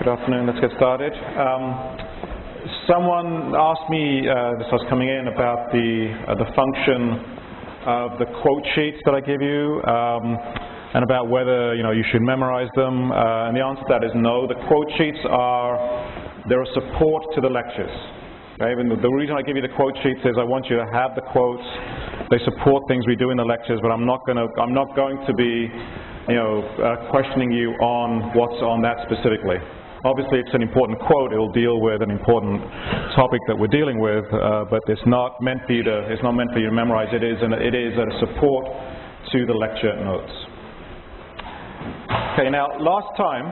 Good afternoon. Let's get started. Someone asked me, as I was coming in, about the function of the quote sheets that I give you, and about whether you should memorize them. And the answer to that is no. The quote sheets they're a support to the lectures. Okay? And the reason I give you the quote sheets is I want you to have the quotes. They support things we do in the lectures, but I'm not going to be questioning you on what's on that specifically. Obviously, it's an important quote. It'll deal with an important topic that we're dealing with, but it's not meant for you to memorize. It is a support to the lecture notes. Okay. Now, last time,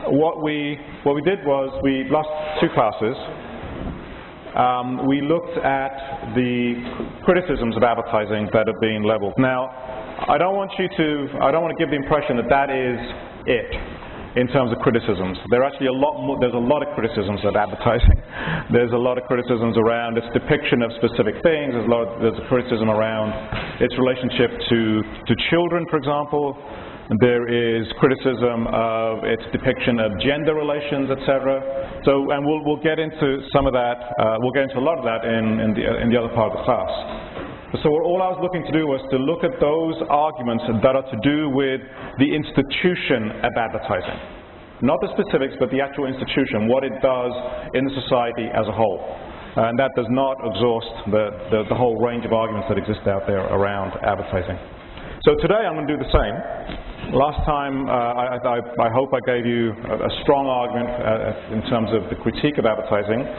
what we did was last two classes. We looked at the criticisms of advertising that are being leveled. Now, I don't want to give the impression that is it in terms of criticisms. There's actually a lot more. There's a lot of criticisms of advertising. There's a lot of criticisms around its depiction of specific things. There's a criticism around its relationship to children, for example. There is criticism of its depiction of gender relations, etc. And we'll get into some of that. We'll get into a lot of that in the other part of the class. So all I was looking to do was to look at those arguments that are to do with the institution of advertising. Not the specifics, but the actual institution, what it does in the society as a whole. And that does not exhaust the whole range of arguments that exist out there around advertising. So today I'm going to do the same. Last time I hope I gave you a strong argument in terms of the critique of advertising.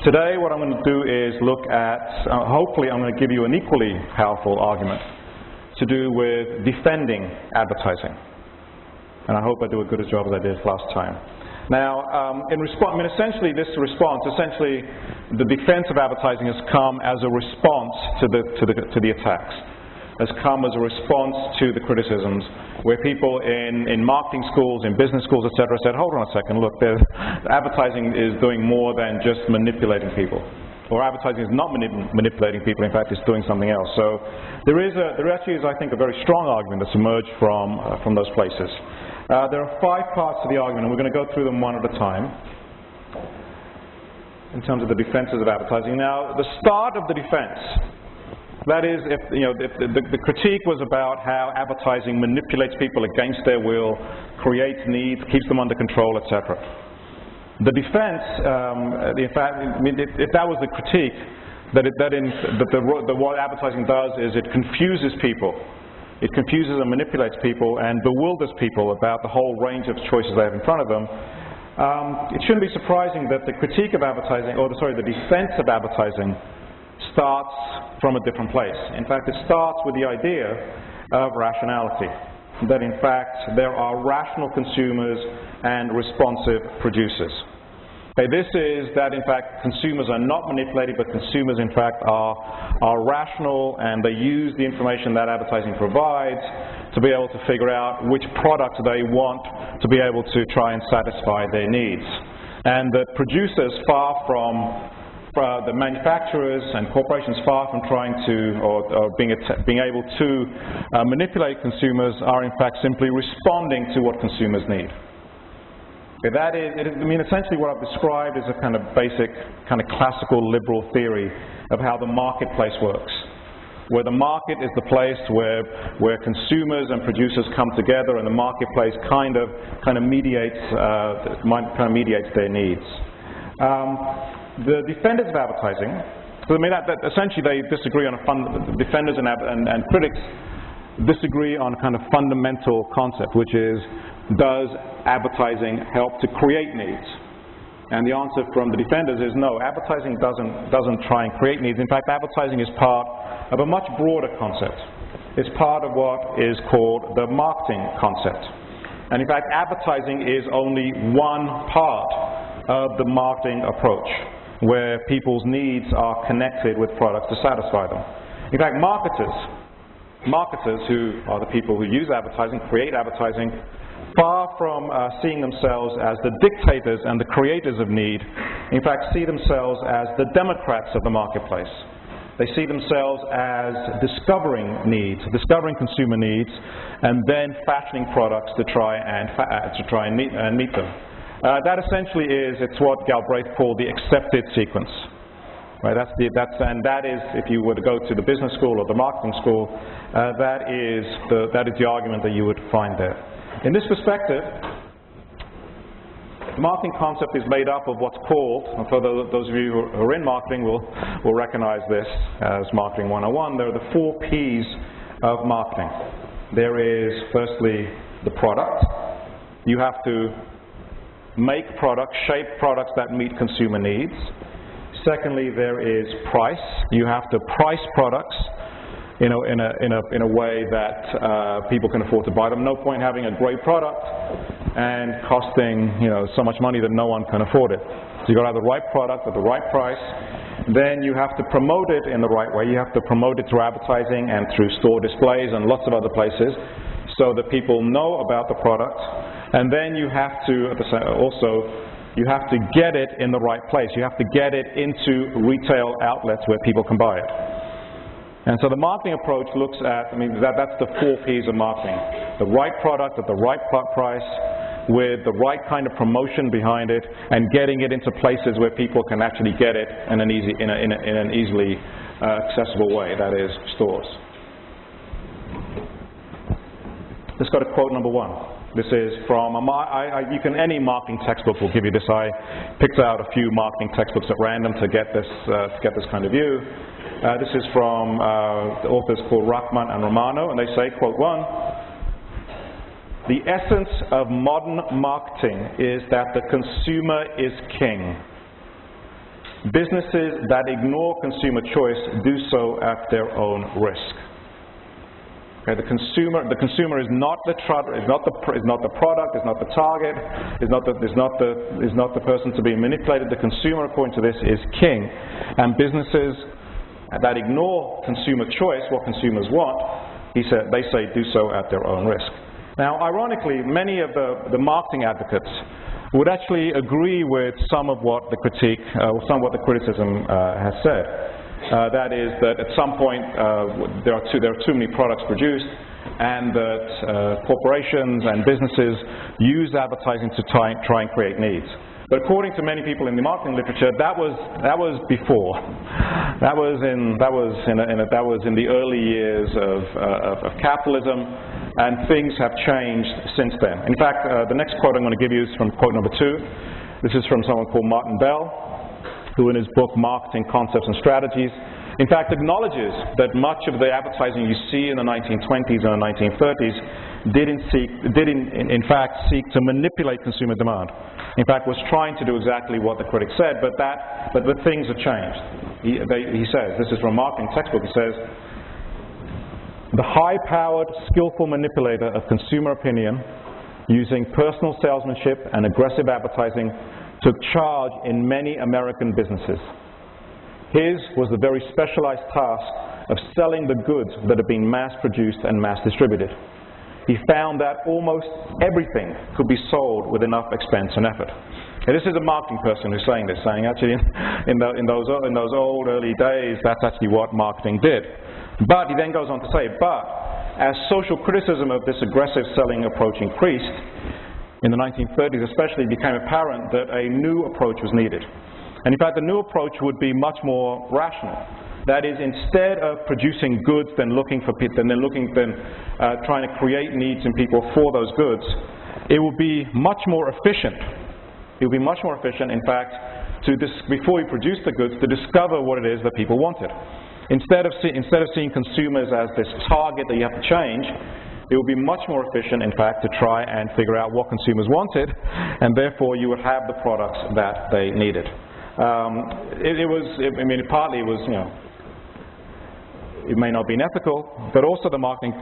Today what I'm going to do is look at, hopefully I'm going to give you an equally powerful argument to do with defending advertising. And I hope I do as good a job as I did last time. Now, essentially the defense of advertising has come as a response to the attacks. Has come as a response to the criticisms where people in marketing schools, in business schools, etc. said, hold on a second, look, advertising is doing more than just manipulating people. Or advertising is not manipulating people, in fact it's doing something else. So there actually is, I think, a very strong argument that's emerged from those places. There are 5 parts to the argument, and we're going to go through them one at a time in terms of the defenses of advertising. Now, the start of the defense, that is, if the critique was about how advertising manipulates people against their will, creates needs, keeps them under control, etc. The defense, if that was the critique, what advertising does is it confuses people. It confuses and manipulates people and bewilders people about the whole range of choices they have in front of them. It shouldn't be surprising that the critique of advertising, the defense of advertising, starts from a different place. In fact, it starts with the idea of rationality. That in fact there are rational consumers and responsive producers. Okay, this is that in fact consumers are not manipulated, but consumers in fact are rational, and they use the information that advertising provides to be able to figure out which product they want to be able to try and satisfy their needs. And the producers, far from the manufacturers and corporations, far from trying to or being able to manipulate consumers, are in fact simply responding to what consumers need. Okay, essentially what I've described is a kind of basic, kind of classical liberal theory of how the marketplace works, where the market is the place where consumers and producers come together, and the marketplace kind of mediates their needs. The defenders of advertising, that essentially they disagree on defenders and critics disagree on a kind of fundamental concept, which is, does advertising help to create needs? And the answer from the defenders is no. Advertising doesn't try and create needs. In fact, advertising is part of a much broader concept. It's part of what is called the marketing concept. And in fact, advertising is only one part of the marketing approach, where people's needs are connected with products to satisfy them. In fact, marketers who are the people who use advertising, create advertising, far from seeing themselves as the dictators and the creators of need, in fact see themselves as the democrats of the marketplace. They see themselves as discovering consumer needs, and then fashioning products to try and meet them. That essentially it's what Galbraith called the accepted sequence. Right, and that is, if you were to go to the business school or the marketing school, that is the argument that you would find there. In this perspective, the marketing concept is made up of what's called, and for those of you who are in marketing will recognize this as Marketing 101, there are the 4 P's of marketing. There is, firstly, the product. You have to make products, shape products that meet consumer needs. Secondly, there is price. You have to price products in a way that people can afford to buy them. No point having a great product and costing so much money that no one can afford it. So you've got to have the right product at the right price. Then you have to promote it in the right way. You have to promote it through advertising and through store displays and lots of other places so that people know about the product. And then you have to you have to get it in the right place. You have to get it into retail outlets where people can buy it. And so the marketing approach looks at, that's the 4 P's of marketing. The right product at the right price with the right kind of promotion behind it and getting it into places where people can actually get it in an easily accessible way, that is, stores. Let's go to quote number 1. This is from any marketing textbook will give you this. I picked out a few marketing textbooks at random to get this kind of view. This is from the authors called Rachman and Romano, and they say, quote 1, "The essence of modern marketing is that the consumer is king. Businesses that ignore consumer choice do so at their own risk." Okay, the consumer is not the product, is not the target, is not the person to be manipulated. The consumer, according to this, is king, and businesses that ignore consumer choice, what consumers want, they say do so at their own risk. Now, ironically, many of the marketing advocates would actually agree with some of what the criticism has said. That is that at some point there are too many products produced, and that corporations and businesses use advertising to try and create needs. But according to many people in the marketing literature, that was before. That was in the early years of capitalism, and things have changed since then. In fact, the next quote I'm going to give you is from quote number 2. This is from someone called Martin Bell, who in his book Marketing Concepts and Strategies, in fact acknowledges that much of the advertising you see in the 1920s and the 1930s did in fact seek to manipulate consumer demand. In fact, was trying to do exactly what the critics said, but the things have changed. He says, this is from a marketing textbook, he says, "The high-powered, skillful manipulator of consumer opinion, using personal salesmanship and aggressive advertising, took charge in many American businesses. His was the very specialized task of selling the goods that had been mass-produced and mass-distributed. He found that almost everything could be sold with enough expense and effort." And this is a marketing person who's saying this, saying actually in those old early days, that's actually what marketing did. But he then goes on to say, but as social criticism of this aggressive selling approach increased, in the 1930s especially, it became apparent that a new approach was needed. And in fact, the new approach would be much more rational. That is, instead of producing goods, then trying to create needs in people for those goods, it would be much more efficient. It would be much more efficient, in fact, before you produce the goods, to discover what it is that people wanted. Instead of seeing consumers as this target that you have to change, it would be much more efficient, in fact, to try and figure out what consumers wanted, and therefore you would have the products that they needed. Partly it was, it may not have been ethical, but also the marketing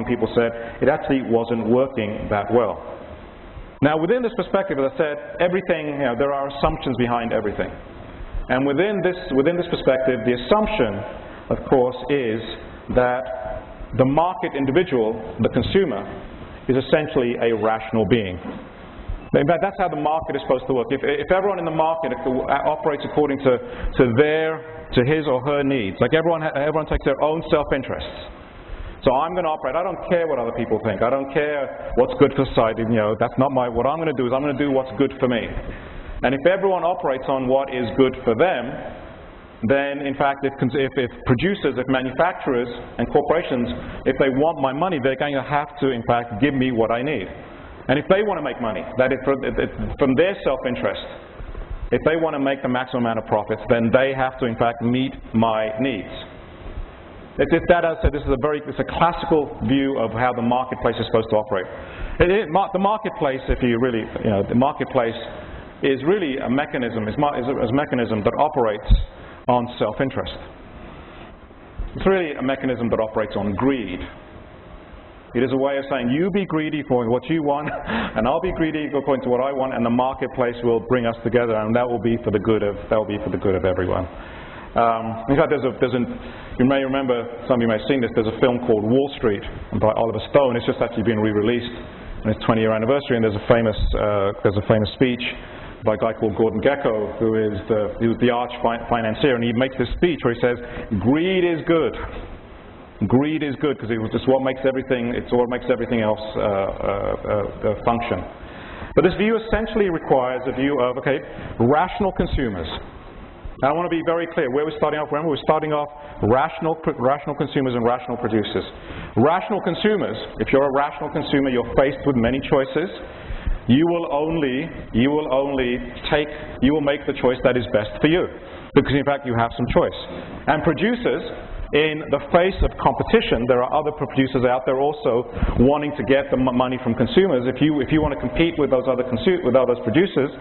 people said it actually wasn't working that well. Now, within this perspective, as I said, everything, there are assumptions behind everything. And within this perspective, the assumption, of course, is that the market individual, the consumer, is essentially a rational being. In fact, that's how the market is supposed to work. If everyone in the market operates according to his or her needs, like everyone takes their own self-interests, So I'm going to operate. I don't care what other people think. I don't care what's good for society. That's not what I'm going to do is I'm going to do what's good for me. And if everyone operates on what is good for them, then in fact if producers, if manufacturers and corporations, if they want my money, they're going to have to in fact give me what I need. And if they want to make money, that is from their self-interest, if they want to make the maximum amount of profits, then they have to in fact meet my needs. This is a classical view of how the marketplace is supposed to operate. The marketplace, the marketplace is really a mechanism, is a mechanism that operates on self-interest. It's really a mechanism that operates on greed. It is a way of saying, you be greedy for what you want, and I'll be greedy according to what I want, and the marketplace will bring us together, and that will be for the good of everyone. In fact, you may remember, some of you may have seen this, there's a film called Wall Street by Oliver Stone. It's just actually been re-released on its 20-year anniversary, and there's a famous speech by a guy called Gordon Gekko, who was the arch financier, and he makes this speech where he says, greed is good. Greed is good because it's what makes everything else function. But this view essentially requires a view of, rational consumers. Now I want to be very clear where we're starting off. Remember, we're starting off rational consumers and rational producers. Rational consumers, if you're a rational consumer, you're faced with many choices. You will make the choice that is best for you, because in fact you have some choice. And producers, in the face of competition, there are other producers out there also wanting to get the money from consumers. If you want to compete with those producers,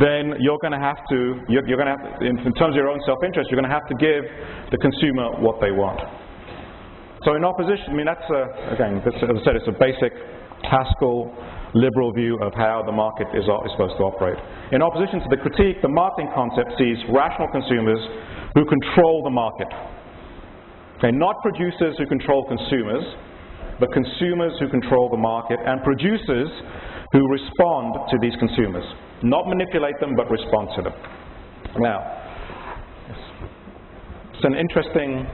then you're going to have to, in terms of your own self-interest, you're going to have to give the consumer what they want. So in opposition, that's as I said, it's a basic classical liberal view of how the market is supposed to operate. In opposition to the critique, the marketing concept sees rational consumers who control the market. Not producers who control consumers, but consumers who control the market, and producers who respond to these consumers. Not manipulate them, but respond to them. Now, it's an interesting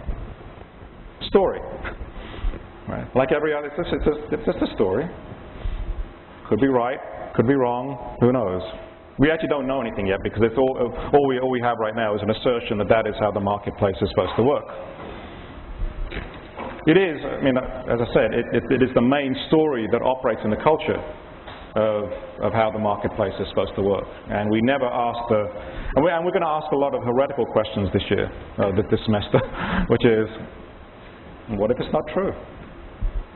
story. Right? Like every other, it's just a story. Could be right, could be wrong, who knows? We actually don't know anything yet, because it's all we have right now is an assertion that is how the marketplace is supposed to work. It is, as I said, it is the main story that operates in the culture of how the marketplace is supposed to work. And we never ask and we're going to ask a lot of heretical questions this year, this semester, which is, what if it's not true?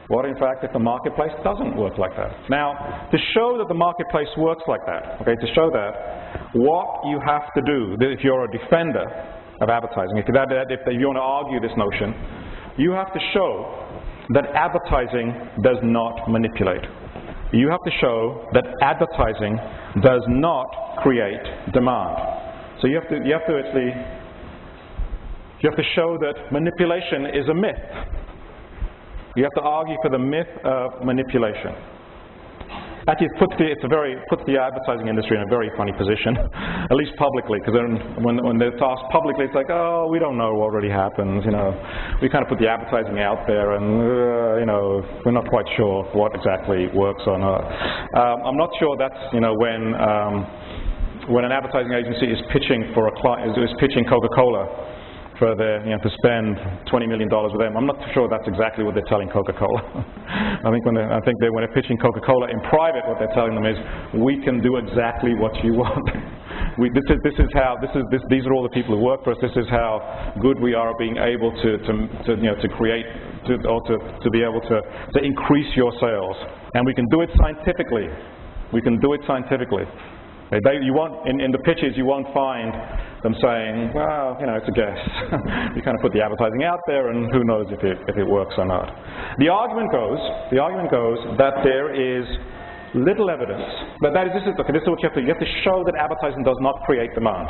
What, in fact, if the marketplace doesn't work like that? Now, to show that the marketplace works like that, to show that, what you have to do, if you're a defender of advertising, if you want to argue this notion, you have to show that advertising does not manipulate. You have to show that advertising does not create demand. So you have to show that manipulation is a myth. You have to argue for the myth of manipulation. Actually, it puts the advertising industry in a very funny position, at least publicly, because when they're asked publicly, it's like, oh, we don't know what really happens. We kind of put the advertising out there, and we're not quite sure what exactly works or not. I'm not sure that's when an advertising agency is pitching for a client, is pitching Coca-Cola for their, to spend $20 million with them. I'm not sure that's exactly what they're telling Coca-Cola. I think when they're pitching Coca-Cola in private, what they're telling them is, we can do exactly what you want. These are all the people who work for us. This is how good we are at being able to be able to increase your sales, and we can do it scientifically. We can do it scientifically. In the pitches, you won't find them saying, well, it's a guess. You kind of put the advertising out there, and who knows if it works or not. The argument goes that there is little evidence. This is what you have to show that advertising does not create demand.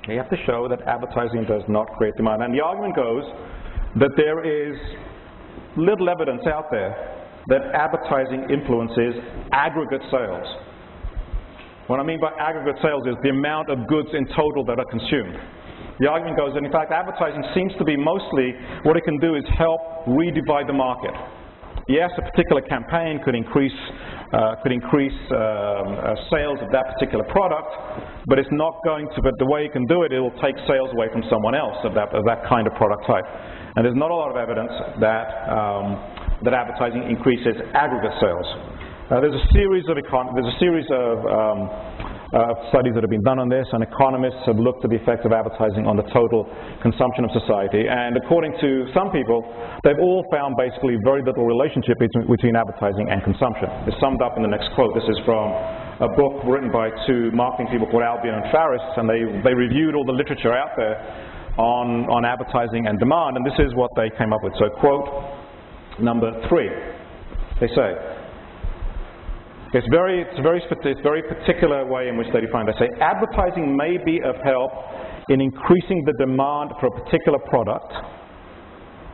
You have to show that advertising does not create demand. And the argument goes that there is little evidence out there that advertising influences aggregate sales. What I mean by aggregate sales is the amount of goods in total that are consumed. The argument goes that, in fact, advertising seems to be mostly, what it can do is help redivide the market. Yes, a particular campaign could increase sales of that particular product, but it's not going to, but the way it can do it, it will take sales away from someone else of that kind of product type. And there's not a lot of evidence that, that advertising increases aggregate sales. There's a series of studies that have been done on this, and economists have looked at the effect of advertising on the total consumption of society. And according to some people, they've all found basically very little relationship between advertising and consumption. It's summed up in the next quote. This is from a book written by two marketing people called Albion and Faris, and they reviewed all the literature out there on advertising and demand, and this is what they came up with. So quote number 3, they say, it's a very particular way in which they define it. They say, advertising may be of help in increasing the demand for a particular product,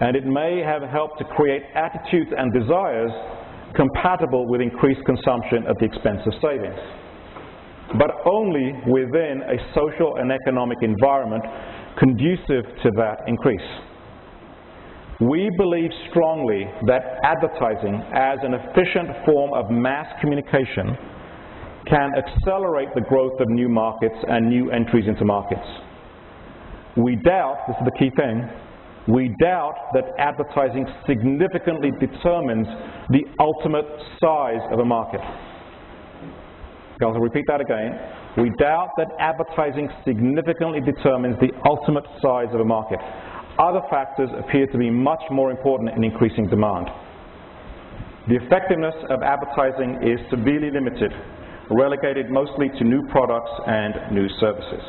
and it may have helped to create attitudes and desires compatible with increased consumption at the expense of savings, but only within a social and economic environment conducive to that increase. We believe strongly that advertising as an efficient form of mass communication can accelerate the growth of new markets and new entries into markets. We doubt, this is the key thing, we doubt that advertising significantly determines the ultimate size of a market. I'll repeat that again. We doubt that advertising significantly determines the ultimate size of a market. Other factors appear to be much more important in increasing demand. The effectiveness of advertising is severely limited, relegated mostly to new products and new services.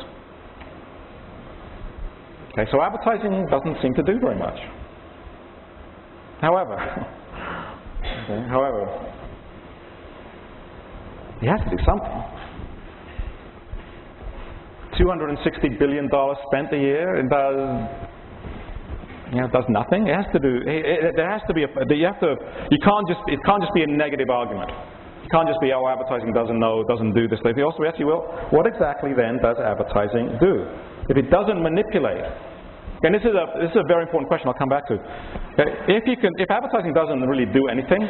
Okay, so advertising doesn't seem to do very much. However, it has to do something. $260 billion spent a year, and does nothing. It has to do. There has to be. It can't just be a negative argument. It can't just be, oh, advertising doesn't do this. They also ask you, well, what exactly then does advertising do? If it doesn't manipulate, and this is a very important question. I'll come back to. If advertising doesn't really do anything,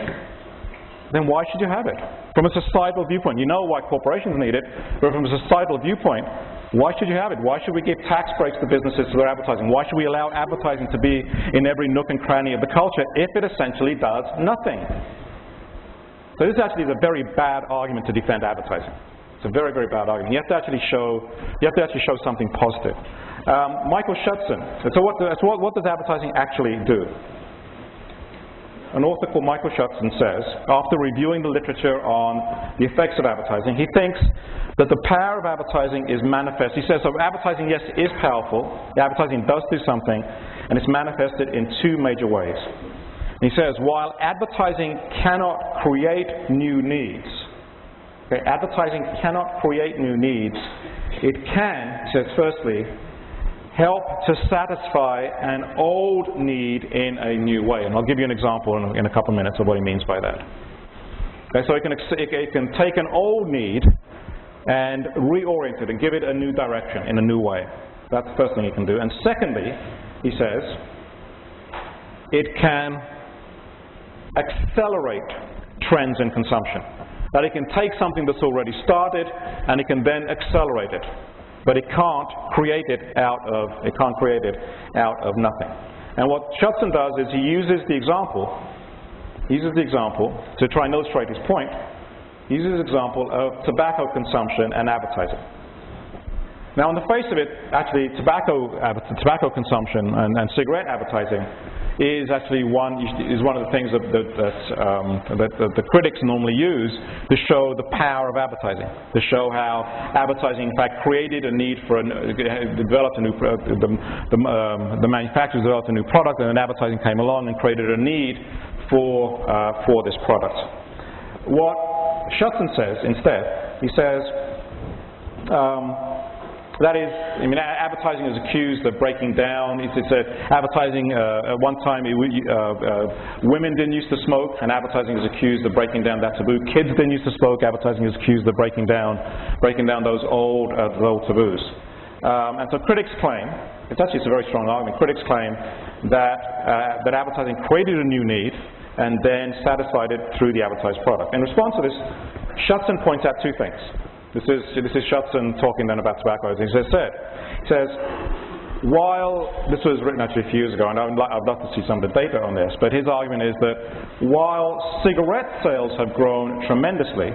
then why should you have it? From a societal viewpoint, you know why corporations need it, but from a societal viewpoint, why should you have it? Why should we give tax breaks to businesses for their advertising? Why should we allow advertising to be in every nook and cranny of the culture if it essentially does nothing? So this actually is a very bad argument to defend advertising. It's a very, very bad argument. You have to actually show something positive. Michael Shutson. So what does advertising actually do? An author called Michael Shutson says, after reviewing the literature on the effects of advertising, he thinks that the power of advertising is manifest. He says, so advertising, yes, is powerful. Advertising does do something, and it's manifested in two major ways. And he says, while advertising cannot create new needs, okay, advertising cannot create new needs, it can, he says, firstly, help to satisfy an old need in a new way. And I'll give you an example in a couple of minutes of what he means by that. Okay, so it can take an old need and reorient it and give it a new direction in a new way. That's the first thing it can do. And secondly, he says, it can accelerate trends in consumption. That it can take something that's already started and it can then accelerate it. But it can't create it out of nothing. And what Shutson does is he uses the example to try and illustrate his point. He uses the example of tobacco consumption and advertising. Now, on the face of it, actually, tobacco consumption and cigarette advertising is actually one of the things that the critics normally use to show the power of advertising, to show how advertising, in fact, created a need for the manufacturers developed a new product, and then advertising came along and created a need for this product. What Shutson says instead, he says. That is, I mean, advertising is accused of breaking down. Advertising, at one time, women didn't used to smoke, and advertising is accused of breaking down that taboo. Kids didn't used to smoke, advertising is accused of breaking down those old taboos. And so critics claim, it's a very strong argument, critics claim that, that advertising created a new need and then satisfied it through the advertised product. In response to this, Shutson points out two things. This is Shutson talking then about tobacco, as he says, while, this was written actually a few years ago, and I'd love to see some of the data on this, but his argument is that while cigarette sales have grown tremendously,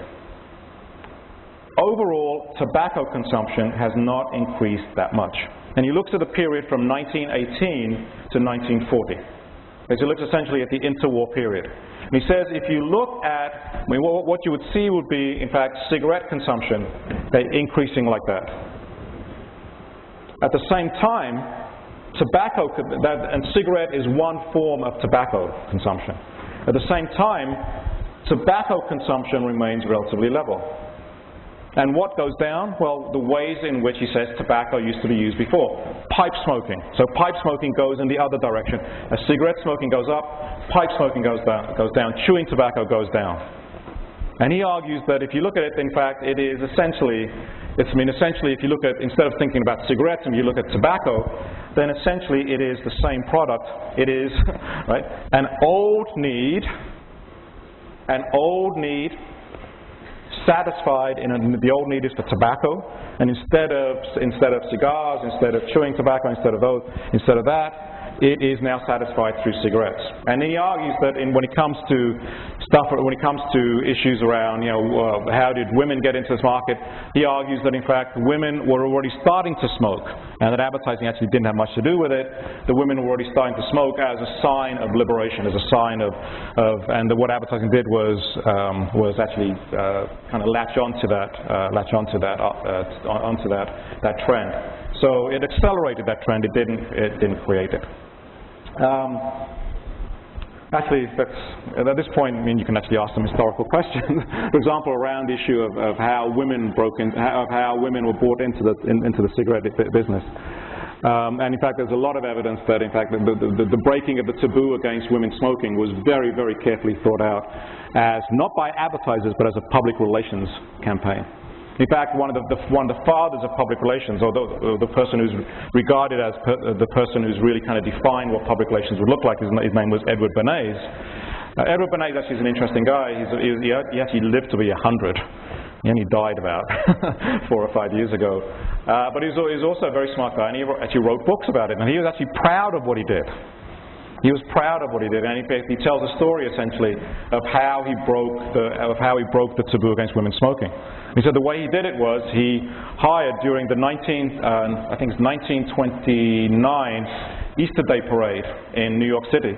overall tobacco consumption has not increased that much. And he looks at the period from 1918 to 1940. As he looks essentially at the interwar period. And he says if you look at, what you would see would be, in fact, cigarette consumption increasing like that. At the same time, tobacco, and cigarette is one form of tobacco consumption. At the same time, tobacco consumption remains relatively level. And what goes down? Well, the ways in which he says tobacco used to be used before. Pipe smoking. So pipe smoking goes in the other direction. As cigarette smoking goes up, pipe smoking goes down. Chewing tobacco goes down. And he argues that if you look at it, in fact, it is essentially, if you look at, instead of thinking about cigarettes and you look at tobacco, then essentially it is the same product. It is, right, an old need satisfied the old need is for tobacco, and instead of cigars, instead of chewing tobacco, instead of that, it is now satisfied through cigarettes. And he argues that when it comes to issues around, how did women get into this market, he argues that in fact women were already starting to smoke, and that advertising actually didn't have much to do with it. The women were already starting to smoke as a sign of liberation, as a sign and that what advertising did was actually kind of latch onto that trend. So it accelerated that trend. It didn't create it. Actually, at this point, you can actually ask some historical questions. For example, around the issue of how women were brought into the cigarette business. And in fact, there's a lot of evidence that, in fact, the breaking of the taboo against women smoking was very, very carefully thought out, as not by advertisers, but as a public relations campaign. In fact, one of the fathers of public relations, or the person who's regarded as the person who's really kind of defined what public relations would look like, his name was Edward Bernays. Edward Bernays actually is an interesting guy. He actually lived to be 100. He only died about 4 or 5 years ago. But he was also a very smart guy, and he actually wrote books about it. And he was actually proud of what he did. He was proud of what he did, and he tells a story essentially of how he broke the taboo against women smoking. He said the way he did it was he hired during the 1929 Easter Day parade in New York City.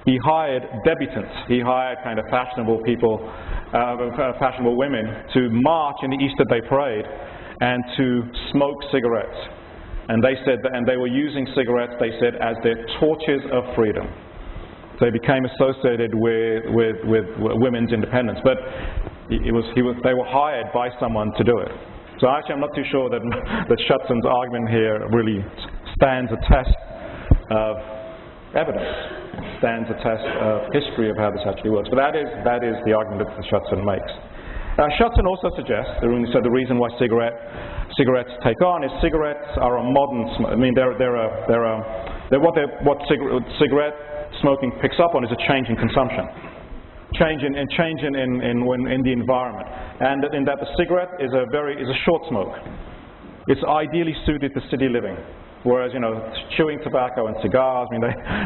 He hired debutantes. He hired kind of fashionable people, fashionable women to march in the Easter Day parade and to smoke cigarettes. And they said that, and they were using cigarettes, they said, as their torches of freedom. So they became associated with women's independence. But they were hired by someone to do it. So actually I'm not too sure that Shutson's argument here really stands a test of evidence, stands a test of history of how this actually works. But that is the argument that Shutson makes. Shutson also suggests, the reason why cigarettes take on is cigarettes are a modern. What cigarette smoking picks up on is a change in consumption, change in the environment, and in that the cigarette is a short smoke. It's ideally suited to city living. Whereas, chewing tobacco and cigars,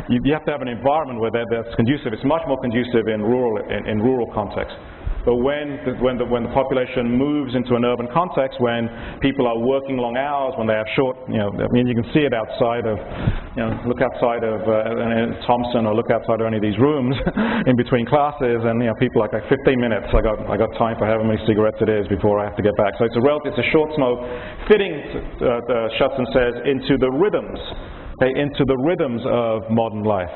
you have to have an environment where that's conducive. It's much more conducive in rural context. But when the population moves into an urban context, when people are working long hours, when they have short, you can see it outside of, look outside of Thompson, or look outside of any of these rooms in between classes, and people like 15 minutes. I got time for however many cigarettes it is before I have to get back. So it's a short smoke, fitting, Shutson says, into the rhythms of modern life.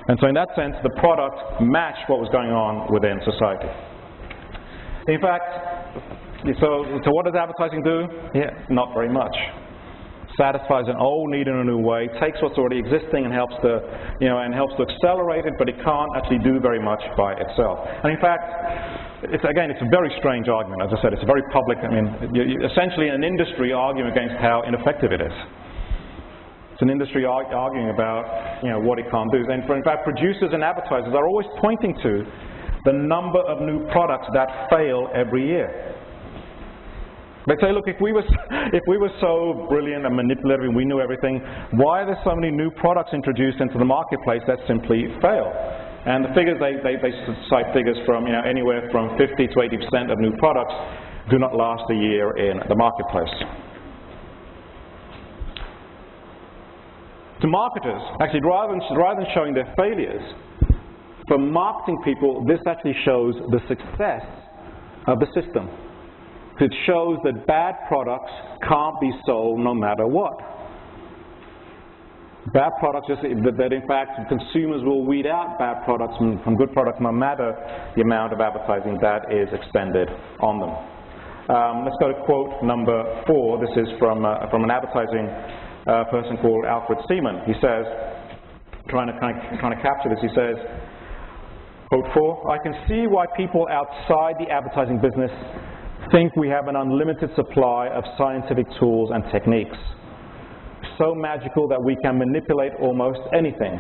And so in that sense, the product matched what was going on within society. In fact, so what does advertising do? Yeah, not very much. satisfies an old need in a new way, takes what's already existing and helps to, helps to accelerate it, but it can't actually do very much by itself. And in fact, it's a very strange argument. As I said, it's a very public. You're essentially an industry arguing against how ineffective it is. It's an industry arguing about, what it can't do. And in fact, producers and advertisers are always pointing to the number of new products that fail every year. They say, look, if we were so brilliant and manipulative and we knew everything, why are there so many new products introduced into the marketplace that simply fail? And the figures, they cite figures from, anywhere from 50 to 80% of new products do not last a year in the marketplace. To marketers, actually, rather than showing their failures, for marketing people, this actually shows the success of the system. It shows that bad products can't be sold no matter what. Bad products, that in fact consumers will weed out bad products from good products no matter the amount of advertising that is expended on them. Let's go to quote number 4. This is from an advertising person called Alfred Seaman. He says, trying to capture this, he says, quote 4, "I can see why people outside the advertising business think we have an unlimited supply of scientific tools and techniques, so magical that we can manipulate almost anything.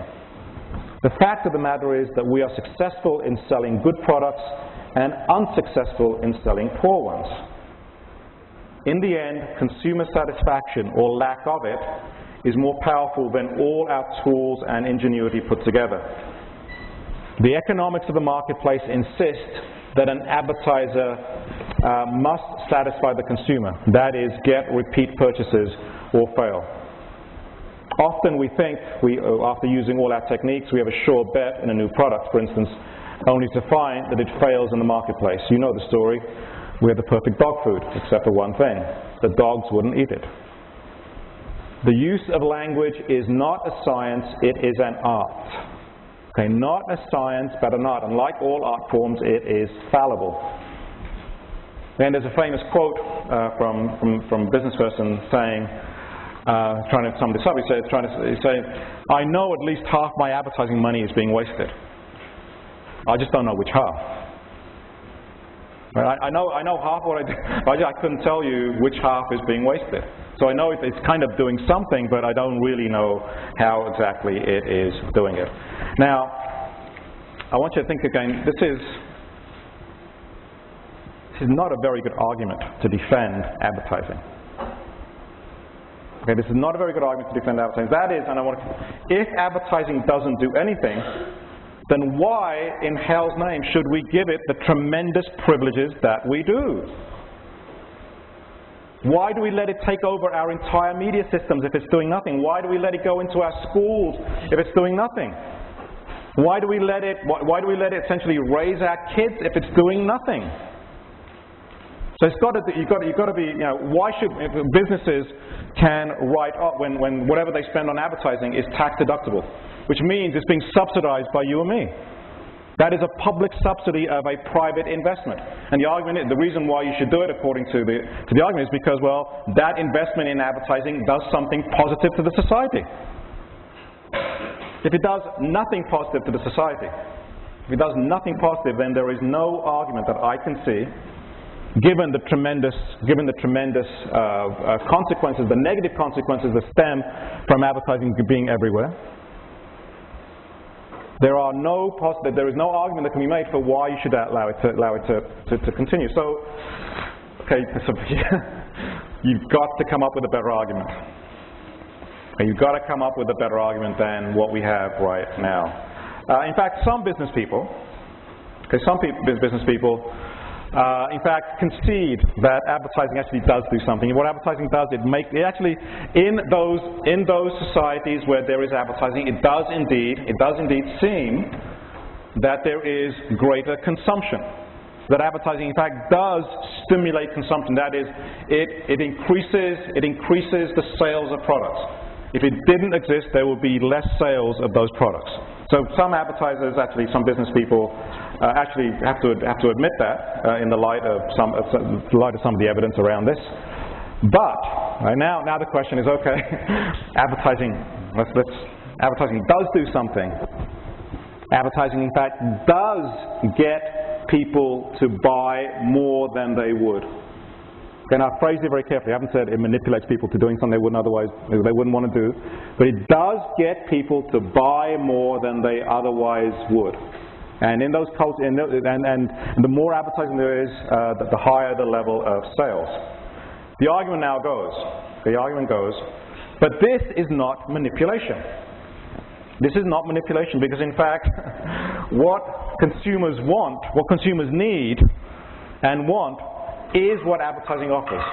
The fact of the matter is that we are successful in selling good products and unsuccessful in selling poor ones. In the end, consumer satisfaction, or lack of it, is more powerful than all our tools and ingenuity put together. The economics of the marketplace insist that an advertiser must satisfy the consumer, that is, get repeat purchases or fail. Often we think, after using all our techniques, we have a sure bet in a new product, for instance, only to find that it fails in the marketplace. You know the story. We had the perfect dog food, except for one thing. The dogs wouldn't eat it. The use of language is not a science, it is an art. Okay, not a science, but an art. And like all art forms, it is fallible." And there's a famous quote from a business person saying, trying to sum this up, he's saying, "I know at least half my advertising money is being wasted. I just don't know which half. I know half what I do, but I couldn't tell you which half is being wasted. So I know it's kind of doing something, but I don't really know how exactly it is doing it." Now, I want you to think again, this is not a very good argument to defend advertising. Okay, this is not a very good argument to defend advertising. That is, if advertising doesn't do anything, then why in hell's name should we give it the tremendous privileges that we do? Why do we let it take over our entire media systems if it's doing nothing? Why do we let it go into our schools if it's doing nothing? Why do we let it essentially raise our kids if it's doing nothing? So you've got to be, why should businesses can write up when whatever they spend on advertising is tax deductible, which means it's being subsidized by you and me. That is a public subsidy of a private investment. And the reason why you should do it, according to the argument, is because, well, that investment in advertising does something positive to the society. If it does nothing positive to the society, if it does nothing positive, then there is no argument that I can see, given the tremendous consequences, the negative consequences that stem from advertising being everywhere. There is no argument that can be made for why you should allow it to continue. So, okay, you've got to come up with a better argument. Okay, you've got to come up with a better argument than what we have right now. In fact, some business people, in fact, concede that advertising actually does do something. And what advertising does, it actually, in those societies where there is advertising, it does indeed seem that there is greater consumption. That advertising, in fact, does stimulate consumption. That is, it increases the sales of products. If it didn't exist, there would be less sales of those products. So some advertisers, some business people, actually have to admit that in the light of some of the evidence around this. But right now the question is, okay, advertising does do something. Advertising, in fact, does get people to buy more than they would. And I've phrased it very carefully. I haven't said it manipulates people to doing something they wouldn't want to do, but it does get people to buy more than they otherwise would. And in those cultures, and the more advertising there is, the higher the level of sales. The argument now goes, but this is not manipulation. This is not manipulation, because in fact, what consumers want, what consumers need and want, is what advertising offers.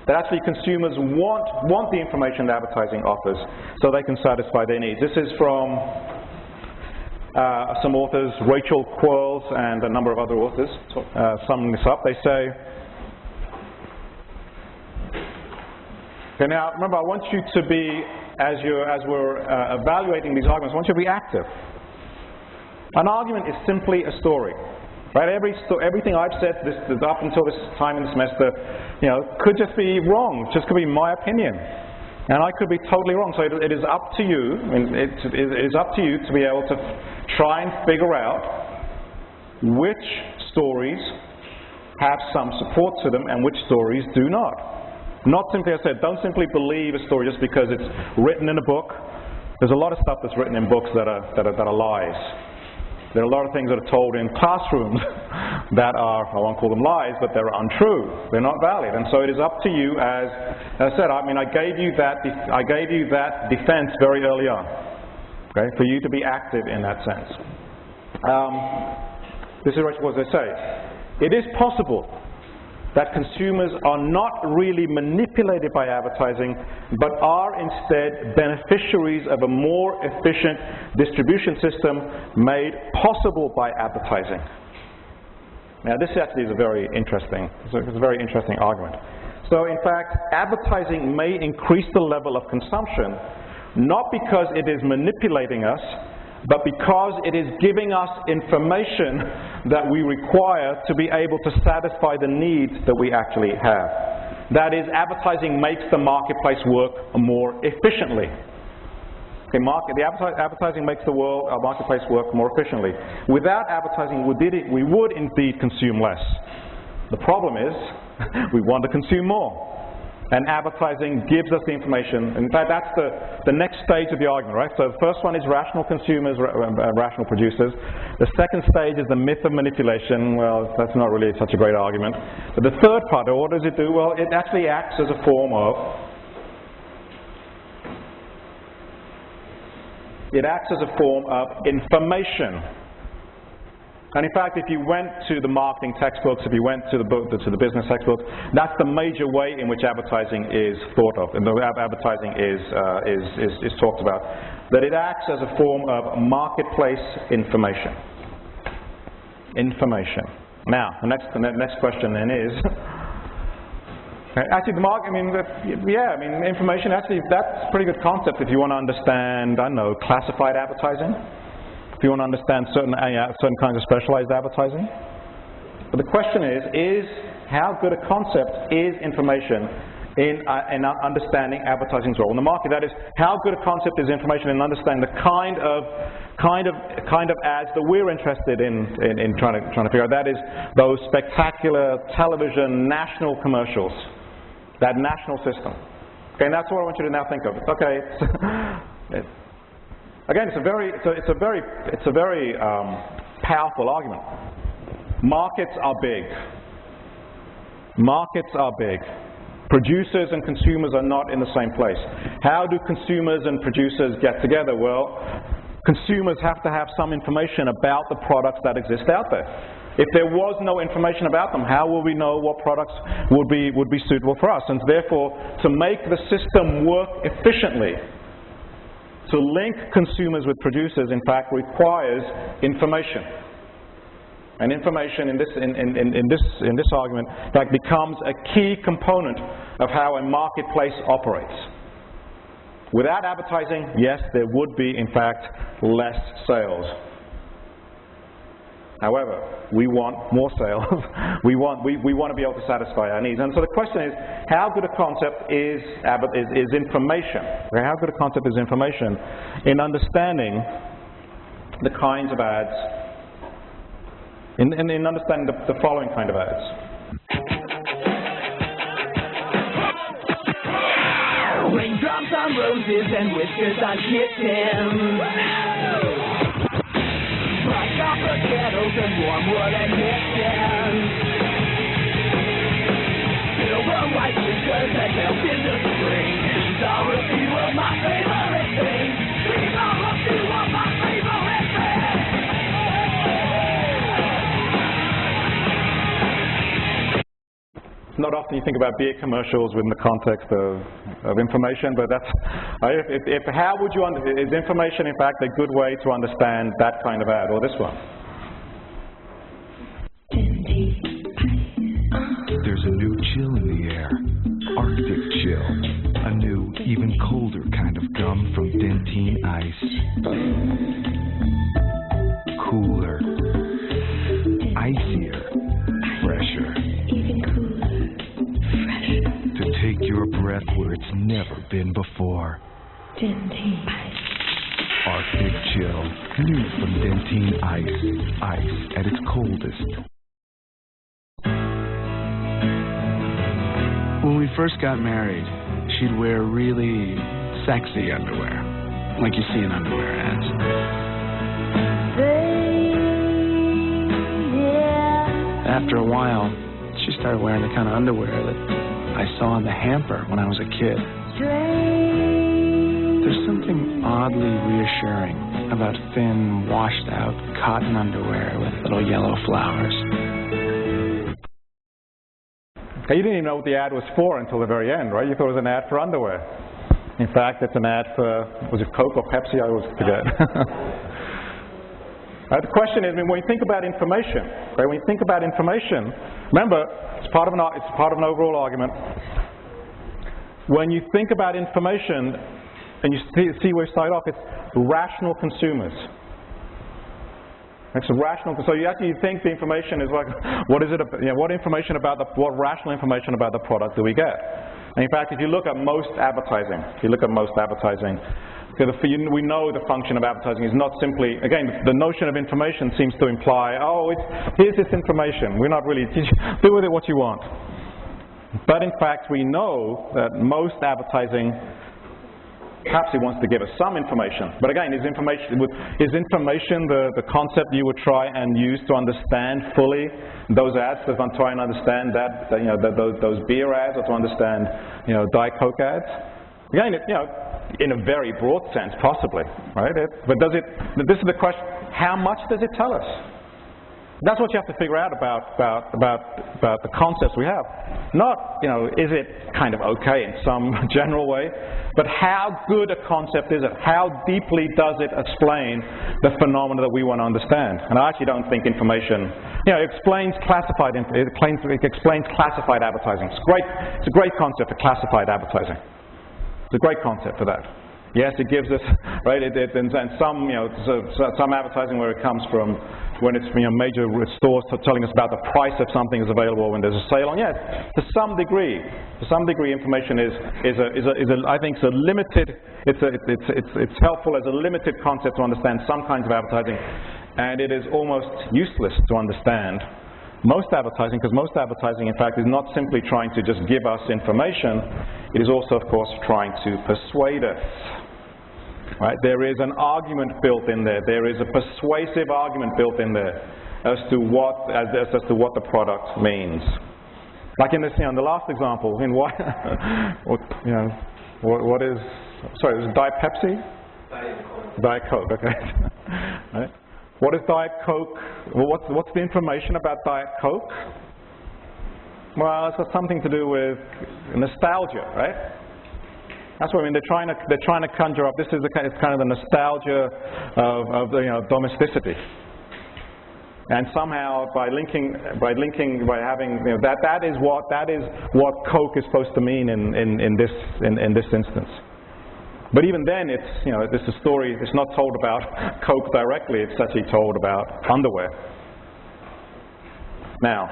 That actually consumers want the information that advertising offers, so they can satisfy their needs. This is from some authors, Rachel Quarles and a number of other authors, summing this up. They say, okay, now remember, I want you to be, as we're evaluating these arguments, I want you to be active. An argument is simply a story. Right? Everything I've said up until this time in the semester, could just be wrong. Just could be my opinion, and I could be totally wrong. So it is up to you. It is up to you to be able to try and figure out which stories have some support to them and which stories do not. Not simply, as I said, don't simply believe a story just because it's written in a book. There's a lot of stuff that's written in books that are lies. There are a lot of things that are told in classrooms that are, I won't call them lies, but they're untrue. They're not valid. And so it is up to you, as I said, I gave you that defense very early on, okay, for you to be active in that sense. This is what they say. It is possible that consumers are not really manipulated by advertising, but are instead beneficiaries of a more efficient distribution system made possible by advertising. Now, this actually is a very interesting argument. So, in fact, advertising may increase the level of consumption, not because it is manipulating us, but because it is giving us information that we require to be able to satisfy the needs that we actually have. That is, advertising makes the marketplace work more efficiently. Okay, advertising makes the marketplace work more efficiently. Without advertising, we would indeed consume less. The problem is, we want to consume more. And advertising gives us the information. In fact, that's the next stage of the argument, right? So the first one is rational consumers, rational producers. The second stage is the myth of manipulation. Well, that's not really such a great argument. But the third part, what does it do? Well, it actually acts as a form of information. And in fact, if you went to the marketing textbooks, if you went to the business textbooks, that's the major way in which advertising is thought of, and the advertising is talked about. That it acts as a form of marketplace information. Now, the next question then is, actually, information. Actually, that's a pretty good concept if you want to understand, classified advertising. If you want to understand certain kinds of specialized advertising. But the question is how good a concept is information in understanding advertising's role in the market? That is, how good a concept is information in understanding the kind of ads that we're interested in trying to figure out. That is, those spectacular television national commercials, that national system. Okay, and that's what I want you to now think of. Okay. Again, it's a very powerful argument. Markets are big. Producers and consumers are not in the same place. How do consumers and producers get together? Well, consumers have to have some information about the products that exist out there. If there was no information about them, how will we know what products would be suitable for us? And therefore, to make the system work efficiently, to link consumers with producers, in fact, requires information. And information in this argument that becomes a key component of how a marketplace operates. Without advertising, yes, there would be, in fact, less sales. However, we want more sales. we want to be able to satisfy our needs. And so the question is, how good a concept is information? Okay, how good a concept is information in understanding the kinds of ads, in understanding the following kind of ads. Raindrops on roses and whiskers on kittens. Bright copper kettles and warm wood and pistons. Silver white whiskers that melt in the spring. These are a few of my favorite things. These are a few of my favorite things. Not often you think about beer commercials within the context of information, but that's how would you is information in fact a good way to understand that kind of ad, or this one? There's a new chill in the air, Arctic chill, a new, even colder kind of gum from Dentine Ice. Cooler, icier, fresher. To take your breath where it's never been before. Dentine. Arctic chill, new from Dentine Ice. Ice at its coldest. When we first got married, she'd wear really sexy underwear, like you see in underwear ads. After a while, she started wearing the kind of underwear that I saw in the hamper when I was a kid. There's something oddly reassuring about thin, washed-out cotton underwear with little yellow flowers. Okay, you didn't even know what the ad was for until the very end, right? You thought it was an ad for underwear. In fact, it's an ad for, was it Coke or Pepsi? I always forget. The question is, when you think about information, right? When you think about information, remember, it's part of an overall argument. When you think about information, and you see where we start off, it's rational consumers. It's a rational. So you actually think the information is like, what is it? What information about what rational information about the product do we get? And in fact, if you look at most advertising, we know the function of advertising is not simply, again, the notion of information seems to imply, here's this information. We're not really, do with it what you want. But in fact, we know that most advertising, perhaps it wants to give us some information. But again, is information the concept you would try and use to understand fully those ads, to try and understand those beer ads, or to understand, Diet Coke ads? Again, in a very broad sense, possibly, right? But this is the question, how much does it tell us? That's what you have to figure out about the concepts we have. Not, is it kind of okay in some general way, but how good a concept is it? How deeply does it explain the phenomena that we want to understand? And I actually don't think information, it explains classified advertising. It's a great concept for classified advertising. It's a great concept for that. Yes, it gives us, right, and some, some advertising where it comes from, when it's, major stores telling us about the price of something is available when there's a sale on. Yeah, to some degree, information is I think it's a limited, it's helpful as a limited concept to understand some kinds of advertising, and it is almost useless to understand most advertising, because most advertising, in fact, is not simply trying to just give us information. It is also, of course, trying to persuade us. Right? There is an argument built in there. There is a persuasive argument built in there as to what the product means. Like in this, in the last example, what is? Sorry, it was Diet Pepsi. Diet Coke. Okay. Right? What is Diet Coke? Well, what's the information about Diet Coke? Well, it's got something to do with nostalgia, right? That's what I mean. They're trying to conjure up. This is it's kind of the nostalgia of domesticity. And somehow by having that is what Coke is supposed to mean in this instance. But even then, this is a story. It's not told about Coke directly. It's actually told about underwear. Now,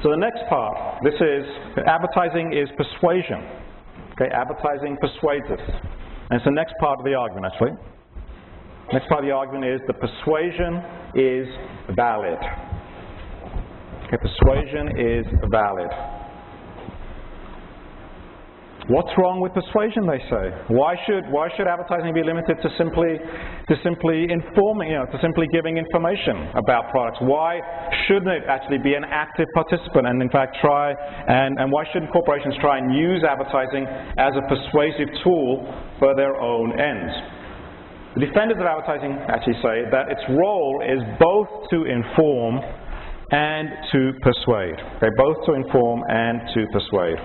so the next part, this is, advertising is persuasion. Okay, advertising persuades us. And it's the next part of the argument, actually. Next part of the argument is the persuasion is valid. Okay, persuasion is valid. What's wrong with persuasion, they say? Why should advertising be limited to simply informing, to simply giving information about products? Why shouldn't it actually be an active participant and in fact try, and why shouldn't corporations try and use advertising as a persuasive tool for their own ends? The defenders of advertising actually say that its role is both to inform and to persuade. Okay, both to inform and to persuade.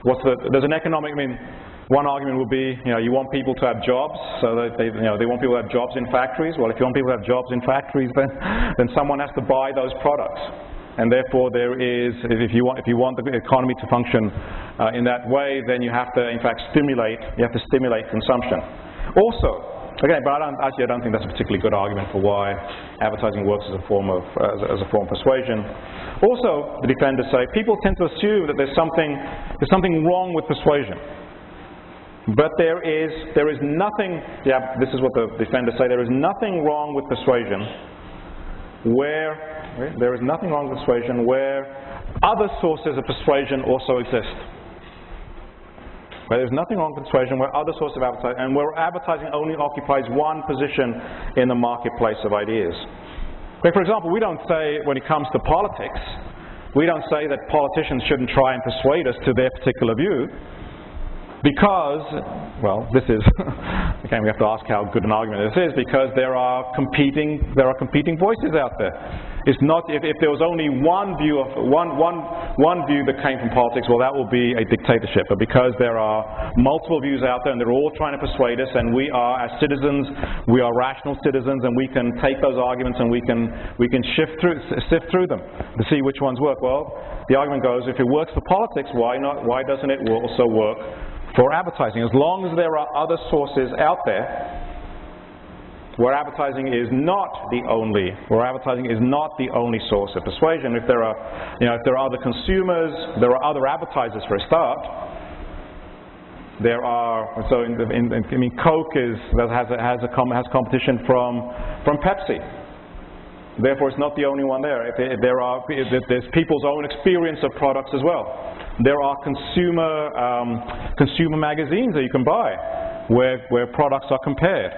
There's an economic, one argument would be, you want people to have jobs, so that they want people to have jobs in factories. Well, if you want people to have jobs in factories, then someone has to buy those products, and therefore there is, if you want the economy to function in that way, then you have to, in fact, stimulate consumption. Also, again, but I don't think that's a particularly good argument for why advertising works as a form of persuasion. Also, the defenders say people tend to assume that there's something wrong with persuasion, but there is nothing. Yeah, this is what the defenders say. There is nothing wrong with persuasion where other sources of persuasion also exist. There's nothing wrong with persuasion where other sources of advertising, and where advertising only occupies one position in the marketplace of ideas. For example, we don't say, when it comes to politics, we don't say that politicians shouldn't try and persuade us to their particular view, because, well, this is, again, we have to ask how good an argument this is, because there are competing voices out there. It's not, if there was only one view that came from politics, well, that will be a dictatorship. But because there are multiple views out there and they're all trying to persuade us, and we are, as citizens, we are rational citizens, and we can take those arguments and we can sift through them to see which ones work. Well, the argument goes, if it works for politics, why not? Why doesn't it also work for advertising? As long as there are other sources out there where advertising is not the only source of persuasion. If there are other consumers, there are other advertisers for a start. There are, so Coke has competition from Pepsi. Therefore, it's not the only one there. There's people's own experience of products as well. There are consumer magazines that you can buy where products are compared.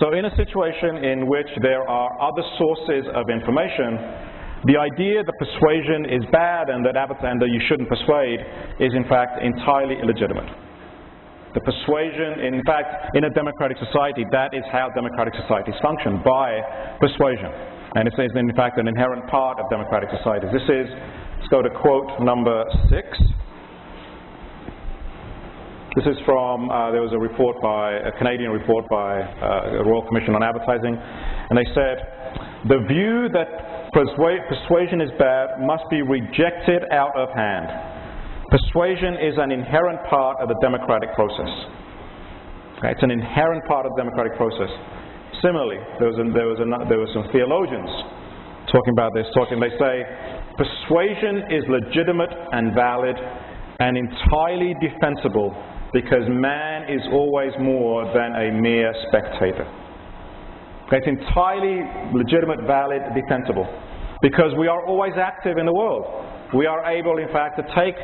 So in a situation in which there are other sources of information, the idea that persuasion is bad and that you shouldn't persuade is in fact entirely illegitimate. The persuasion, in fact, in a democratic society, that is how democratic societies function, by persuasion. And it's in fact an inherent part of democratic societies. Let's go to quote number 6. This is from, there was a Canadian report by a Royal Commission on Advertising, and they said, the view that persuasion is bad must be rejected out of hand. Persuasion is an inherent part of the democratic process. Okay, it's an inherent part of the democratic process. Similarly, there was some theologians talking about this, they say, persuasion is legitimate and valid and entirely defensible, because man is always more than a mere spectator. It's entirely legitimate, valid, defensible, because we are always active in the world. We are able, in fact, to take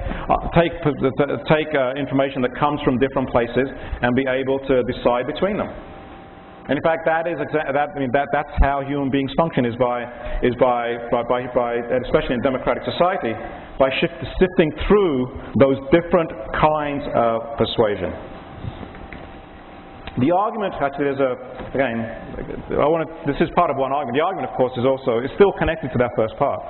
information that comes from different places and be able to decide between them. And in fact, that's how human beings function, is by especially in a democratic society, by sifting through those different kinds of persuasion. The argument, actually, this is part of one argument. The argument, of course, is still connected to that first part.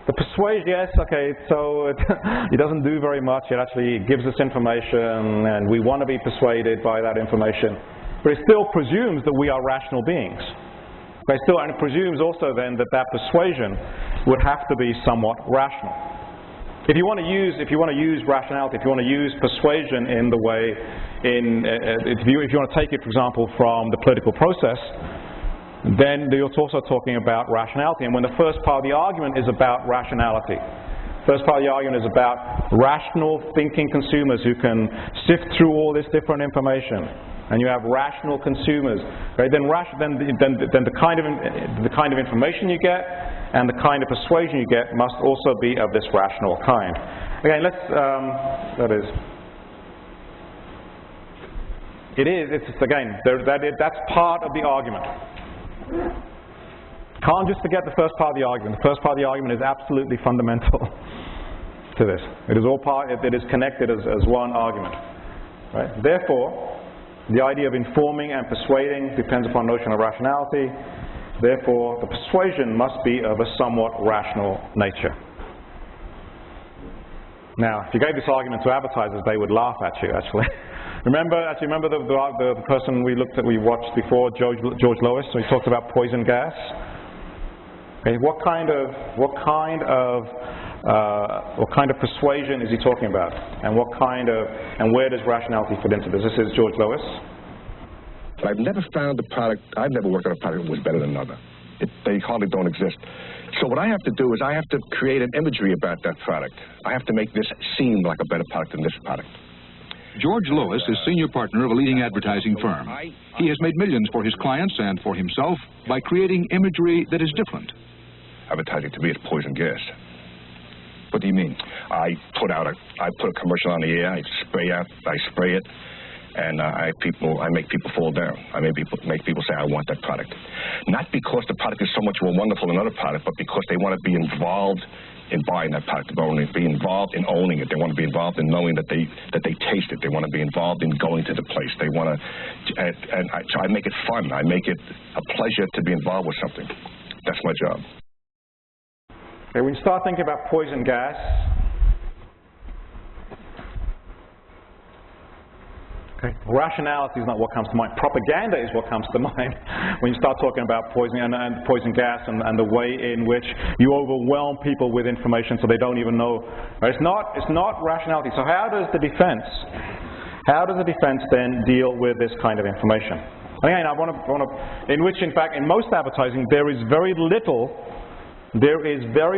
The persuasion, yes, okay, so it doesn't do very much. It actually gives us information, and we want to be persuaded by that information. But it still presumes that we are rational beings. And it presumes also then that persuasion would have to be somewhat rational. If you want to use rationality, if you want to use persuasion in the way, if you want to take it, for example, from the political process, then you're also talking about rationality. And when the first part of the argument is about rationality, first part of the argument is about rational thinking consumers who can sift through all this different information, and you have rational consumers, right? Then the kind of information you get and the kind of persuasion you get must also be of this rational kind. Again, that's part of the argument. Can't just forget the first part of the argument. The first part of the argument is absolutely fundamental to this. It is all part. It is connected as one argument. Right? Therefore, the idea of informing and persuading depends upon the notion of rationality. Therefore, the persuasion must be of a somewhat rational nature. Now, if you gave this argument to advertisers, they would laugh at you. Actually, remember the person we watched before, George Lois. So he talked about poison gas. Okay, what kind of persuasion is he talking about, and where does rationality fit into this? This is George Lois. I've never found a product. I've never worked on a product that was better than another. They hardly don't exist. So what I have to do is I have to create an imagery about that product. I have to make this seem like a better product than this product. George Lois is senior partner of a leading advertising firm. He has made millions for his clients and for himself by creating imagery that is different. Advertising to me is poison gas. What do you mean? I put a commercial on the air. I spray it, and I make people fall down. I make people say, I want that product. Not because the product is so much more wonderful than another product, but because they want to be involved in buying that product. They want to be involved in owning it. They want to be involved in knowing that they taste it. They want to be involved in going to the place. They want to, so I make it fun. I make it a pleasure to be involved with something. That's my job. Okay, when you start thinking about poison gas, rationality is not what comes to mind. Propaganda is what comes to mind when you start talking about poison and poison gas and the way in which you overwhelm people with information so they don't even know. It's not rationality. So how does the defense then deal with this kind of information? Again, in which, in fact, in most advertising there is very,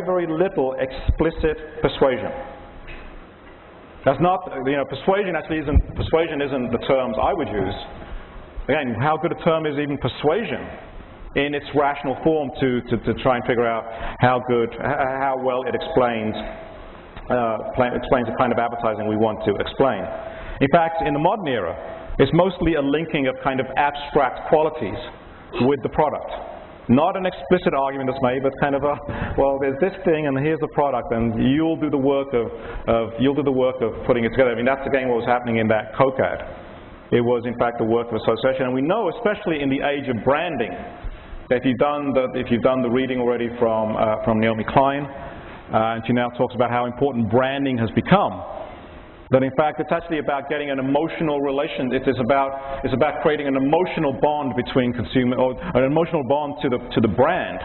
very little explicit persuasion. That's not, persuasion isn't the terms I would use. Again, how good a term is even persuasion in its rational form to try and figure out how well it explains the kind of advertising we want to explain. In fact, in the modern era, it's mostly a linking of kind of abstract qualities with the product. Not an explicit argument that's made, but kind of well, there's this thing, and here's the product, and you'll do the work of putting it together. I mean, that's again what was happening in that Coke ad. It was, in fact, the work of association, and we know, especially in the age of branding, that if you've done the reading already from Naomi Klein, and she now talks about how important branding has become. That in fact it's actually about getting an emotional relation. It's about creating an emotional bond between consumer, or an emotional bond to the brand,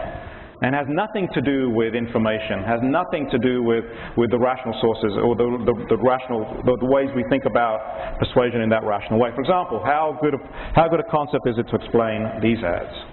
and has nothing to do with information. Has nothing to do with the rational sources or the ways we think about persuasion in that rational way. For example, how good a concept is it to explain these ads?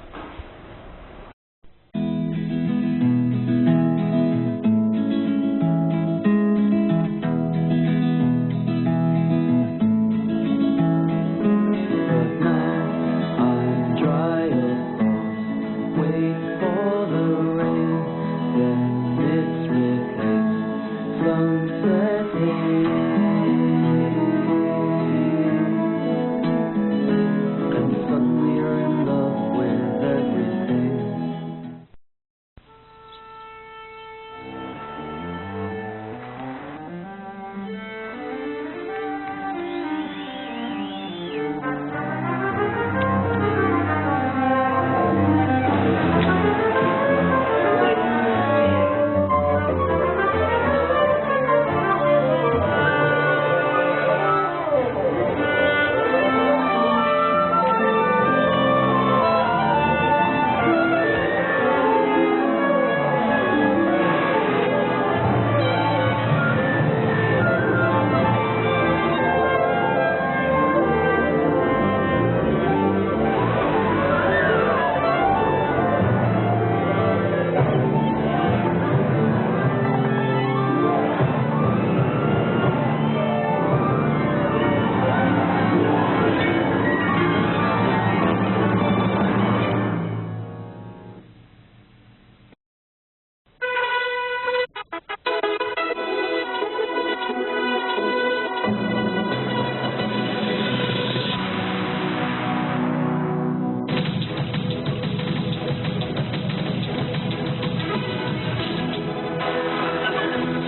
And suddenly you're in love with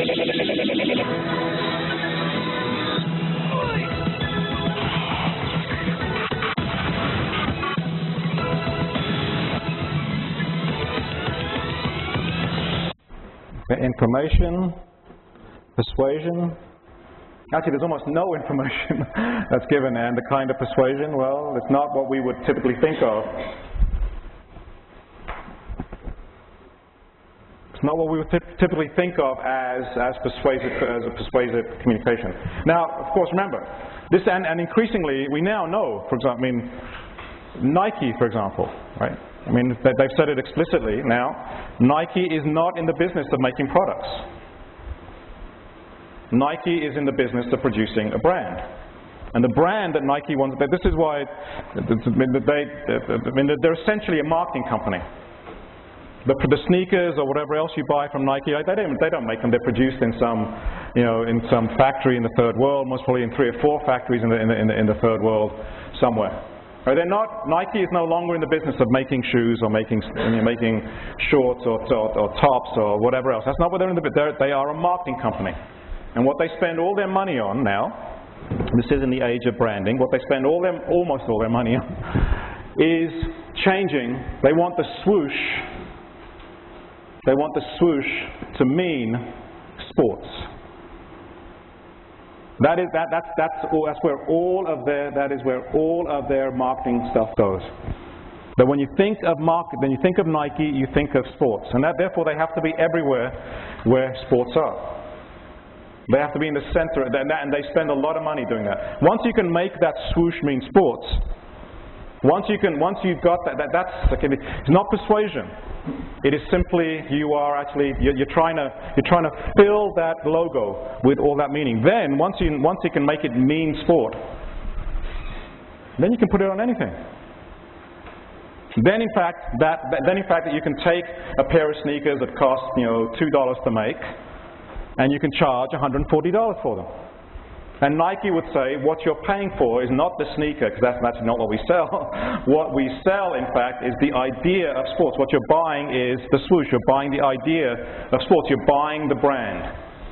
Information, persuasion. Actually, there's almost no information that's given, and the kind of persuasion, well, it's not what we would typically think of. It's not what we would typically think of as a persuasive communication. Now, of course, remember, this and increasingly, we now know, for example, I mean, Nike, for example, right? I mean, they've said it explicitly now, Nike is not in the business of making products. Nike is in the business of producing a brand. And the brand that Nike wants, this is why, they're essentially a marketing company. The sneakers or whatever else you buy from Nike, they don't make them. They're produced in some, in some factory in the third world, most probably in 3 or 4 factories in the third world somewhere. Right, they're not. Nike is no longer in the business of making shoes or making shorts or tops or whatever else. That's not what they're in the business. They are a marketing company, and what they spend all their money on now, this is in the age of branding. What they spend almost all their money on is changing. They want the swoosh. They want the swoosh to mean sports. That is where all of their marketing stuff goes. That when you think of Nike, you think of sports, and that therefore they have to be everywhere where sports are. They have to be in the center, and they spend a lot of money doing that. Once you can make that swoosh mean sports, once you've got that's okay. It's not persuasion. It is simply you're trying to fill that logo with all that meaning. Then once you can make it mean sport, then you can put it on anything. Then in fact that you can take a pair of sneakers that cost $2 to make, and you can charge $140 for them. And Nike would say, what you're paying for is not the sneaker, because that's actually not what we sell. What we sell, in fact, is the idea of sports. What you're buying is the swoosh. You're buying the idea of sports. You're buying the brand.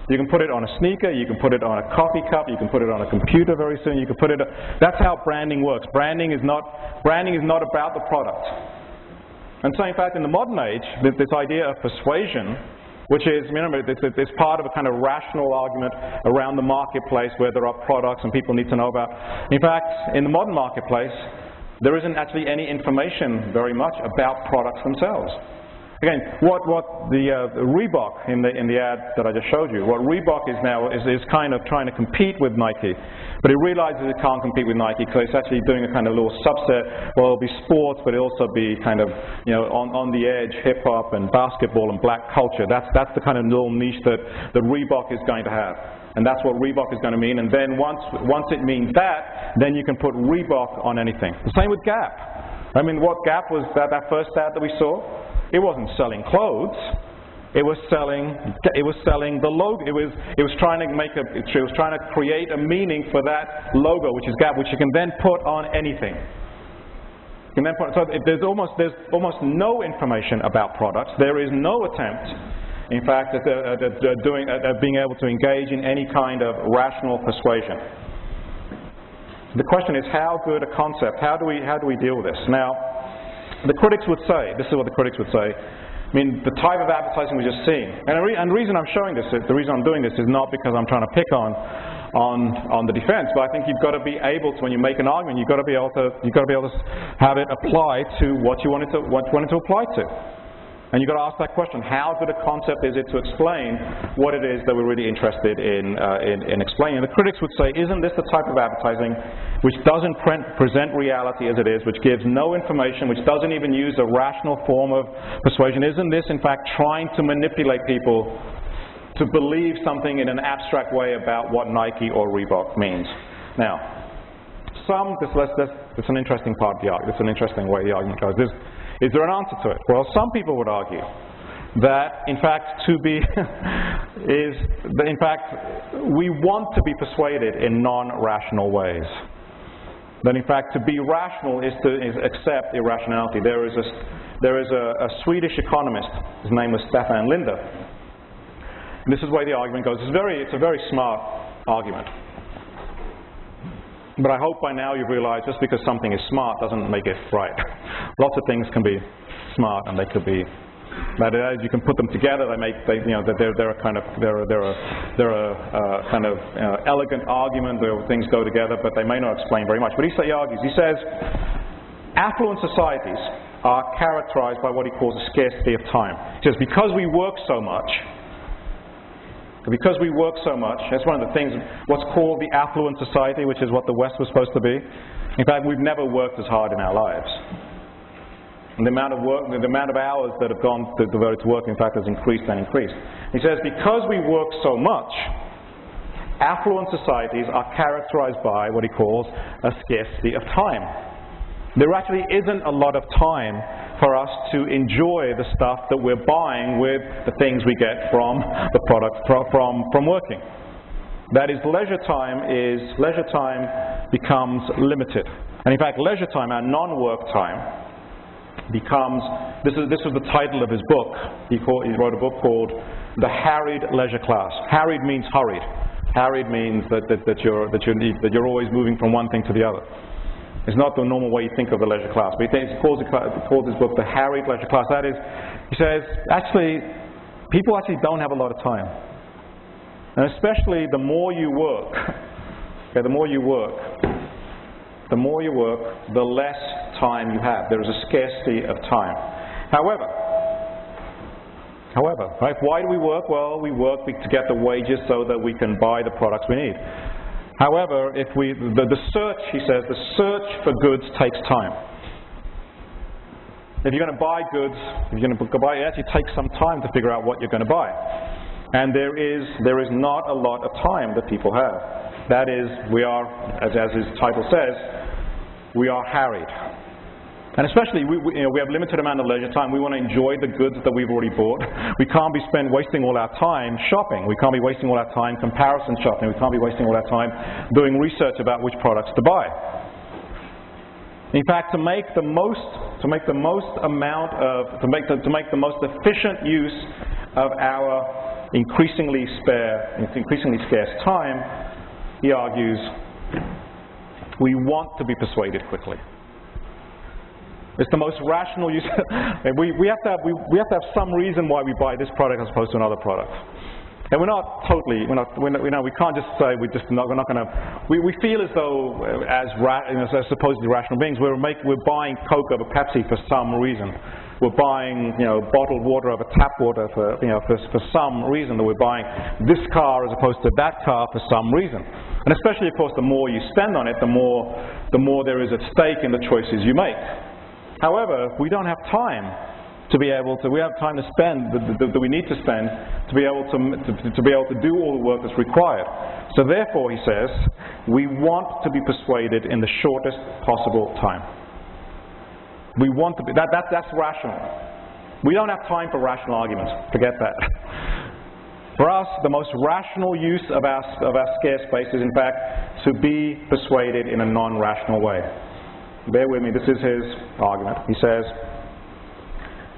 You can put it on a sneaker. You can put it on a coffee cup. You can put it on a computer very soon. You can put it. That's how branding works. Branding is not about the product. And so, in fact, in the modern age, this idea of persuasion, which is, remember, it's part of a kind of rational argument around the marketplace where there are products and people need to know about. In fact, in the modern marketplace, there isn't actually any information very much about products themselves. Again, what the Reebok in the ad that I just showed you, what Reebok is now is kind of trying to compete with Nike, but it realizes it can't compete with Nike because it's actually doing a kind of little subset. Well, it'll be sports, but it'll also be kind of on the edge, hip hop and basketball and black culture. That's the kind of little niche that Reebok is going to have, and that's what Reebok is going to mean. And then once it means that, then you can put Reebok on anything. The same with Gap. I mean, what Gap was that first ad that we saw? It wasn't selling clothes. It was selling the logo. It was trying to create a meaning for that logo, which is Gap, which you can then put on anything. So there's almost no information about products. There is no attempt, in fact, at being able to engage in any kind of rational persuasion. The question is, how good a concept? How do we deal with this? Now, the critics would say, this is what the critics would say, I mean, the type of advertising we're just seeing, and the reason I'm showing this, the reason I'm doing this is not because I'm trying to pick on the defense, but I think you've got to be able to, when you make an argument, you've got to be able to have it apply to what you want it to apply to. And you've got to ask that question, how good a concept is it to explain what it is that we're really interested in explaining? And the critics would say, isn't this the type of advertising which doesn't present reality as it is, which gives no information, which doesn't even use a rational form of persuasion? Isn't this, in fact, trying to manipulate people to believe something in an abstract way about what Nike or Reebok means? Now, it's an interesting part of the argument. It's an interesting way the argument goes. Is there an answer to it? Well, some people would argue that, in fact, we want to be persuaded in non-rational ways. That, in fact, to be rational is accept irrationality. There is a Swedish economist. His name was Staffan Linder. This is the way the argument goes. It's a very smart argument. But I hope by now you've realized just because something is smart doesn't make it right. Lots of things can be smart, and they could be. But as you can put them together, they're a kind of elegant argument where things go together, but they may not explain very much. But he argues. He says, affluent societies are characterized by what he calls a scarcity of time. He says because we work so much. That's one of the things, what's called the affluent society, which is what the West was supposed to be. In fact, we've never worked as hard in our lives. And the amount of work, the amount of hours that have gone devoted to work, in fact, has increased and increased. He says, because we work so much, affluent societies are characterized by what he calls a scarcity of time. There actually isn't a lot of time for us to enjoy the stuff that we're buying with the things we get from the product from working. That is, leisure time becomes limited. And in fact, leisure time, our non-work time, becomes, this was the title of his book. He wrote a book called The Harried Leisure Class. Harried means hurried. Harried means that you're always moving from one thing to the other. It's not the normal way you think of the leisure class. But he calls his book The Harried Leisure Class. That is, he says, actually, people actually don't have a lot of time. And especially the more you work, okay, the more you work, the less time you have. There is a scarcity of time. However, right, why do we work? Well, we work to get the wages so that we can buy the products we need. However, the search, he says, the search for goods takes time. If you're going to buy goods, it actually takes some time to figure out what you're going to buy. And there is not a lot of time that people have. That is, we are, as his title says, we are harried. And especially, we have limited amount of leisure time. We want to enjoy the goods that we've already bought. We can't be wasting all our time shopping. We can't be wasting all our time comparison shopping. We can't be wasting all our time doing research about which products to buy. In fact, to make the most efficient use of our increasingly scarce time, he argues, we want to be persuaded quickly. It's the most rational use. we have to have some reason why we buy this product as opposed to another product. And we can't just say we're not going to. We feel as though as supposedly rational beings, we're buying Coke over Pepsi for some reason. We're buying bottled water over tap water for some reason. That we're buying this car as opposed to that car for some reason. And especially, of course, the more you spend on it, the more there is at stake in the choices you make. However, we don't have time to be able to. We have time to spend that we need to spend to be able to do all the work that's required. So therefore, he says, we want to be persuaded in the shortest possible time. We want to be. That's rational. We don't have time for rational arguments. Forget that. For us, the most rational use of our scarce space is, in fact, to be persuaded in a non-rational way. Bear with me, this is his argument. He says,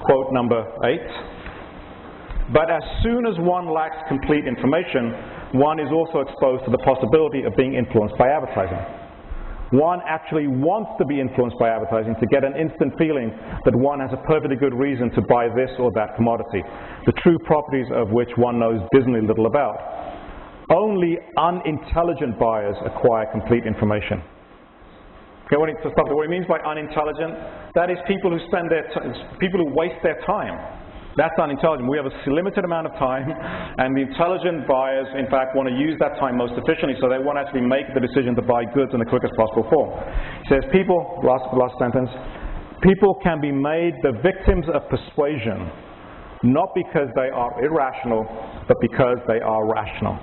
quote number 8, but as soon as one lacks complete information, one is also exposed to the possibility of being influenced by advertising. One actually wants to be influenced by advertising to get an instant feeling that one has a perfectly good reason to buy this or that commodity, the true properties of which one knows dismally little about. Only unintelligent buyers acquire complete information. Okay, what he means by unintelligent, that is people who waste their time. That's unintelligent. We have a limited amount of time, and the intelligent buyers, in fact, want to use that time most efficiently, so they want to actually make the decision to buy goods in the quickest possible form. He says, last sentence, people can be made the victims of persuasion, not because they are irrational, but because they are rational.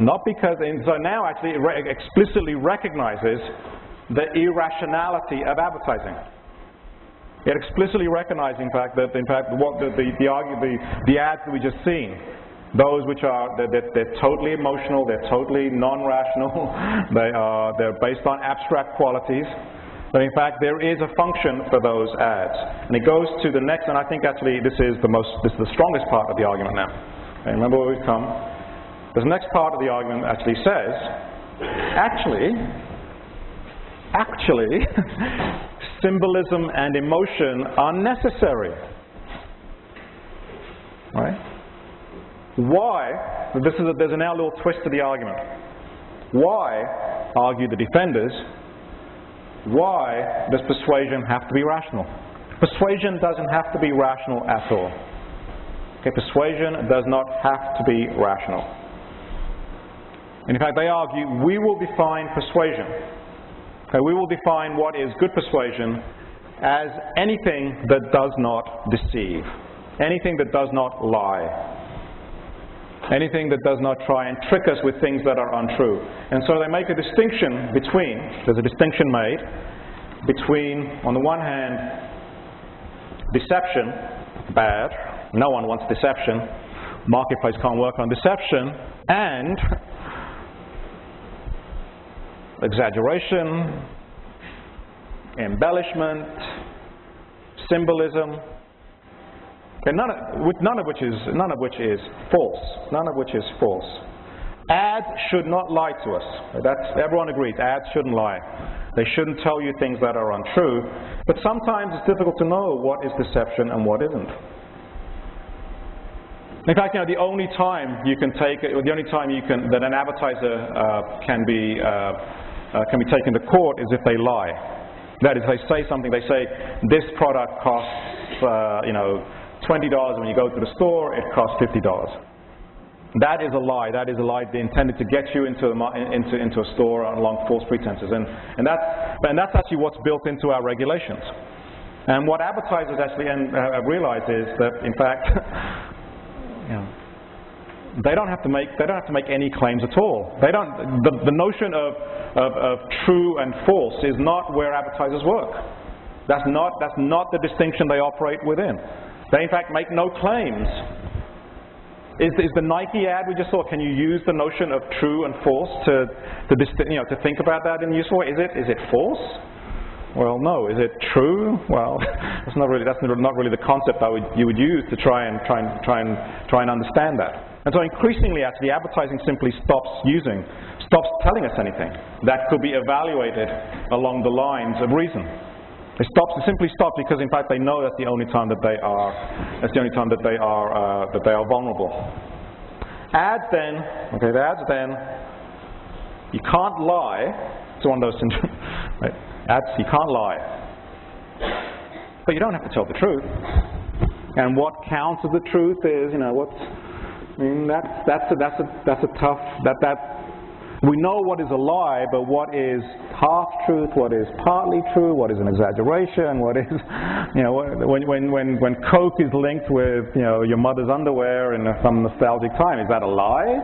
Not because, and so now actually it explicitly recognizes the irrationality of advertising. It explicitly recognizes, in fact, that what the ads that we just seen, those which are they're totally emotional, they're totally non-rational, they're based on abstract qualities, But in fact, there is a function for those ads. And it goes to the next, and I think actually this is the strongest part of the argument now. Okay, remember where we've come? This next part of the argument actually says, actually, symbolism and emotion are necessary. Right? Why? There's a now little twist to the argument. Why, argue the defenders, why does persuasion have to be rational? Persuasion doesn't have to be rational at all. Okay, persuasion does not have to be rational. And in fact, they argue we will define persuasion. Okay, we will define what is good persuasion as anything that does not deceive, anything that does not lie, anything that does not try and trick us with things that are untrue. And so they make a distinction between, there's a distinction made between, on the one hand, deception, bad, no one wants deception, marketplace can't work on deception, and exaggeration, embellishment, symbolism, and none of which is false. None of which is false. Ads should not lie to us. Everyone agrees. Ads shouldn't lie. They shouldn't tell you things that are untrue. But sometimes it's difficult to know what is deception and what isn't. In fact, the only time that an advertiser can be taken to court is if they lie. That is, they say something. They say this product costs, $20 when you go to the store. It costs $50. That is a lie. That is a lie intended to get you into a store along false pretenses. And that's actually what's built into our regulations. And what advertisers actually have realized is that, in fact, they don't have to make any claims at all. The notion of true and false is not where advertisers work. That's not the distinction they operate within. They in fact make no claims. Is the Nike ad we just saw? Can you use the notion of true and false to think about that in a useful way? Is it false? Well, no. Is it true? Well, that's not really the concept you would use to try and understand that. And so increasingly, actually, advertising simply stops telling us anything that could be evaluated along the lines of reason. It simply stops because, in fact, they know that's the only time that they are vulnerable. Ads then, you can't lie. It's one of those syndromes, right? Ads, you can't lie, but you don't have to tell the truth. And what counts as the truth is, that's a tough. We know what is a lie, but what is half-truth, what is partly true, what is an exaggeration, what is, when Coke is linked with, your mother's underwear in some nostalgic time, is that a lie?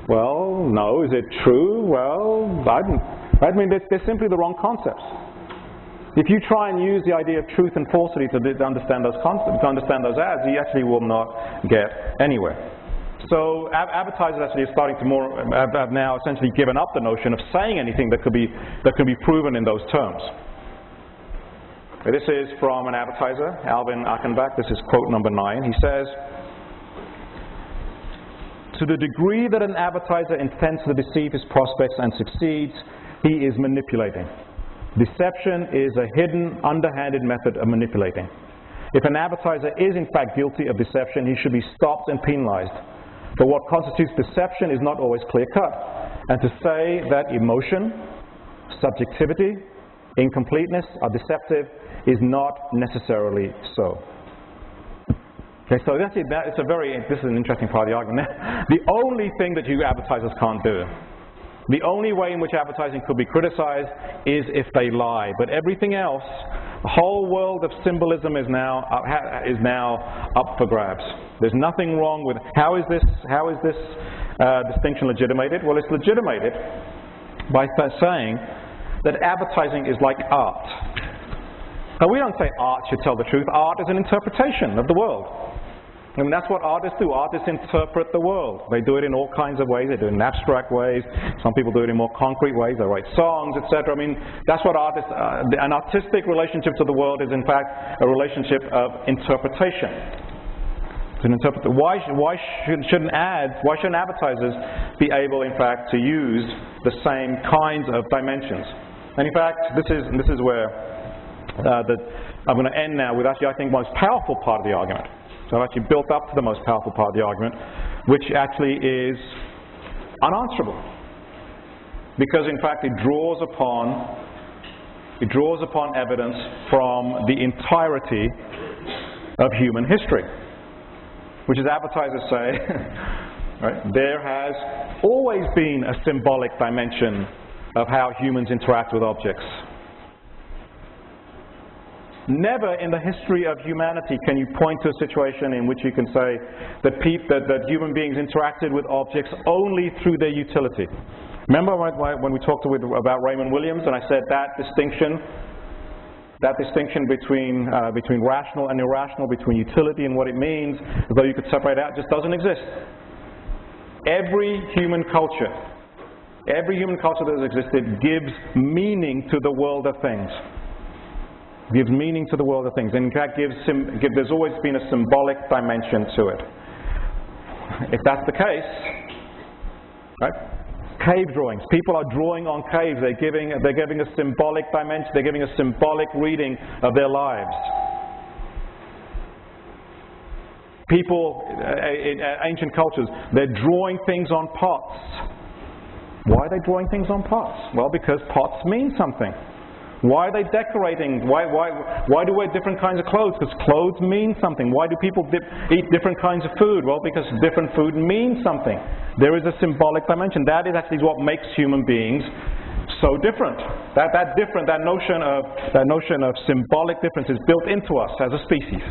Well, no. Is it true? Well, they're simply the wrong concepts. If you try and use the idea of truth and falsity to understand those concepts, to understand those ads, you actually will not get anywhere. So advertisers actually are starting to have now essentially given up the notion of saying anything that could be proven in those terms. Okay, this is from an advertiser, Alvin Achenbach. This is quote number 9. He says, "To the degree that an advertiser intends to deceive his prospects and succeeds, he is manipulating. Deception is a hidden, underhanded method of manipulating. If an advertiser is in fact guilty of deception, he should be stopped and penalized. But what constitutes deception is not always clear-cut. And to say that emotion, subjectivity, incompleteness are deceptive is not necessarily so." Okay, so this is an interesting part of the argument. The only thing that you advertisers can't do, the only way in which advertising could be criticized is if they lie. But everything else, the whole world of symbolism is now up for grabs. There's nothing wrong with. How is this distinction legitimated? Well, it's legitimated by saying that advertising is like art. Now, we don't say art should tell the truth. Art is an interpretation of the world. I mean, that's what artists do. Artists interpret the world. They do it in all kinds of ways. They do it in abstract ways. Some people do it in more concrete ways. They write songs, etc. I mean, that's what artists... an artistic relationship to the world is, in fact, a relationship of interpretation. Why shouldn't advertisers be able, in fact, to use the same kinds of dimensions? And in fact, this is where I'm going to end now with actually, I think, most powerful part of the argument. So I've actually built up to the most powerful part of the argument, which actually is unanswerable. Because in fact it draws upon evidence from the entirety of human history. Which, as advertisers say, right, there has always been a symbolic dimension of how humans interact with objects. Never in the history of humanity can you point to a situation in which you can say that human beings interacted with objects only through their utility. Remember when we talked about Raymond Williams, and I said that distinction between rational and irrational, between utility and what it means, as though you could separate out, just doesn't exist. Every human culture that has existed gives meaning to the world of things. Gives meaning to the world of things. And in fact, there's always been a symbolic dimension to it. If that's the case, right? Cave drawings. People are drawing on caves. They're giving a symbolic dimension. They're giving a symbolic reading of their lives. People in ancient cultures, they're drawing things on pots. Why are they drawing things on pots? Well, because pots mean something. Why are they decorating? Why do we wear different kinds of clothes? Because clothes mean something. Why do people eat different kinds of food? Well, because different food means something. There is a symbolic dimension. That is actually what makes human beings so different. That notion of symbolic difference is built into us as a species.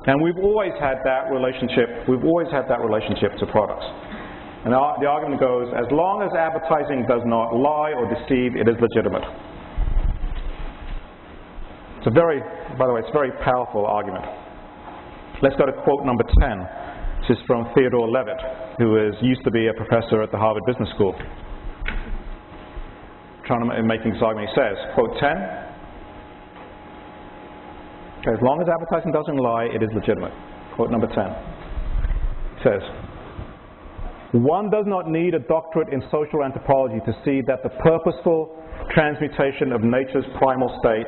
And we've always had that relationship. We've always had that relationship to products. And the argument goes, as long as advertising does not lie or deceive, it is legitimate. By the way, it's a very powerful argument. Let's go to quote number 10. This is from Theodore Levitt, who used to be a professor at the Harvard Business School. Making this argument, he says, quote 10, okay, as long as advertising doesn't lie, it is legitimate. Quote number 10. It says, one does not need a doctorate in social anthropology to see that the purposeful transmutation of nature's primal state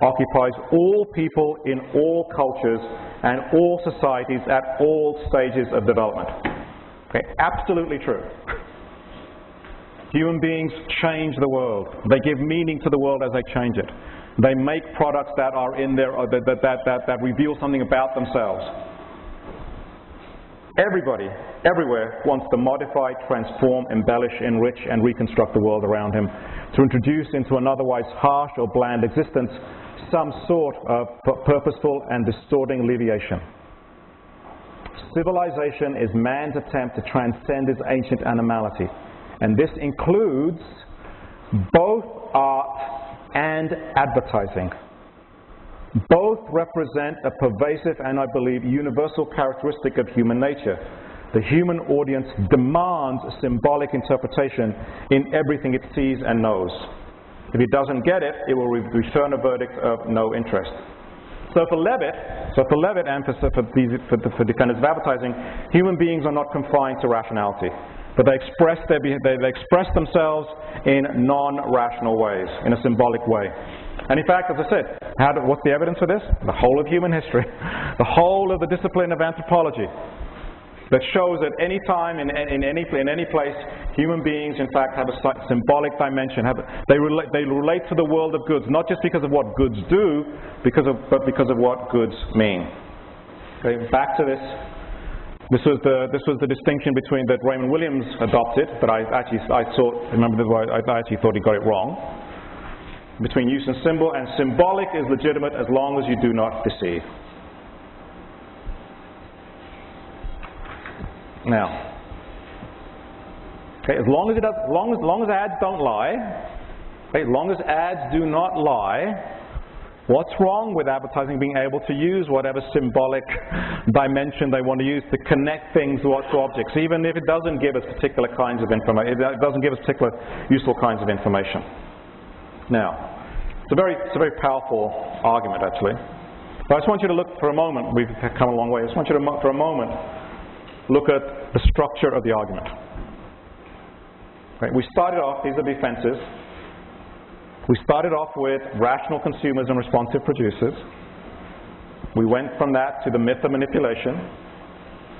occupies all people in all cultures and all societies at all stages of development. Okay, absolutely true. Human beings change the world. They give meaning to the world as they change it. They make products that are in there that reveal something about themselves. Everybody, everywhere, wants to modify, transform, embellish, enrich, and reconstruct the world around him to introduce into an otherwise harsh or bland existence some sort of purposeful and distorting alleviation. Civilization is man's attempt to transcend his ancient animality, and this includes both art and advertising. Both represent a pervasive and, I believe, universal characteristic of human nature. The human audience demands symbolic interpretation in everything it sees and knows. If it doesn't get it, it will return a verdict of no interest. So for Levitt and for defenders of advertising, human beings are not confined to rationality, but they express themselves in non-rational ways, in a symbolic way. And in fact, as I said, what's the evidence for this? The whole of human history, the whole of the discipline of anthropology, that shows that any time, in any place, human beings, in fact, have a symbolic dimension. They relate to the world of goods, not just because of what goods do, but because of what goods mean. Okay, back to this. This was the distinction that Raymond Williams adopted, but I actually thought he got it wrong. Between use and symbol, and symbolic is legitimate as long as you do not deceive. Now, okay, as long as ads don't lie, okay, as long as ads do not lie, What's wrong with advertising being able to use whatever symbolic dimension they want to use to connect things to objects, even if it doesn't give us particular kinds of information, it doesn't give us particular useful kinds of information. Now, it's a very powerful argument, actually. But I just want you to look for a moment. We've come a long way. I just want you to, for a moment, look at the structure of the argument. Okay, we started off, these are defenses. We started off with rational consumers and responsive producers. We went from that to the myth of manipulation.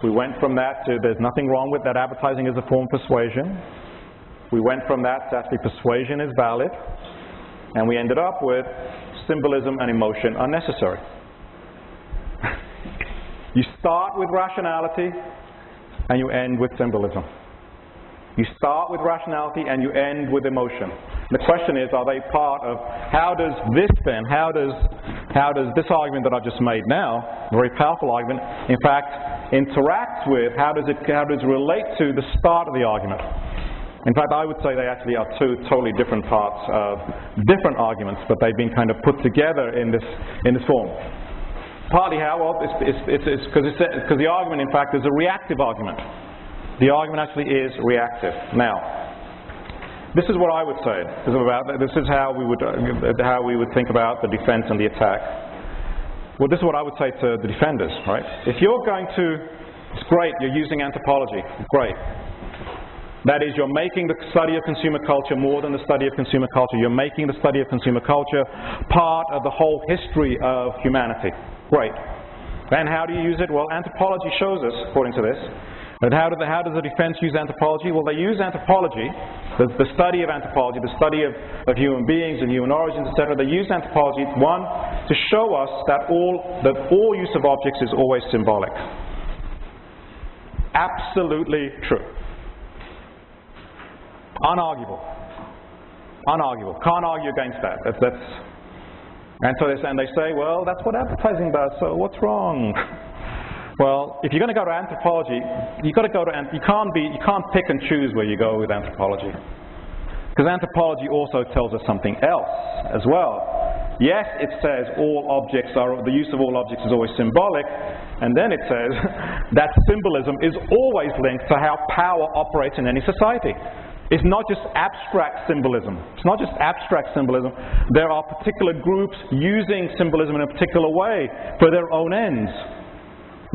We went from that to there's nothing wrong with that advertising is a form of persuasion. We went from that to actually persuasion is valid. And we ended up with symbolism and emotion are necessary. You start with rationality and you end with symbolism. You start with rationality and you end with emotion. The question is, are they part of, how does this argument that I've just made now, a very powerful argument, in fact, interact with, how does it relate to the start of the argument? In fact, I would say they actually are two totally different parts of different arguments, but they've been kind of put together in this form. Partly how? Well, it's because the argument, in fact, is a reactive argument. The argument actually is reactive. Now, this is what I would say. This is how we would think about the defense and the attack. Well, this is what I would say to the defenders, right? If you're going to, it's great, you're using anthropology, great. That is, you're making the study of consumer culture more than the study of consumer culture. You're making the study of consumer culture part of the whole history of humanity. Great. And how do you use it? Well, anthropology shows us, according to this, but how does the defense use anthropology? Well, they use anthropology, the study of anthropology, the study of human beings and human origins, etc. They use anthropology, one, to show us that all use of objects is always symbolic. Absolutely true. Unarguable. Unarguable. Can't argue against that. And they say, well, that's what advertising does, so what's wrong? Well, if you're going to go to anthropology, you can't pick and choose where you go with anthropology. Because anthropology also tells us something else as well. Yes, it says the use of all objects is always symbolic, and then it says that symbolism is always linked to how power operates in any society. It's not just abstract symbolism. It's not just abstract symbolism. There are particular groups using symbolism in a particular way for their own ends.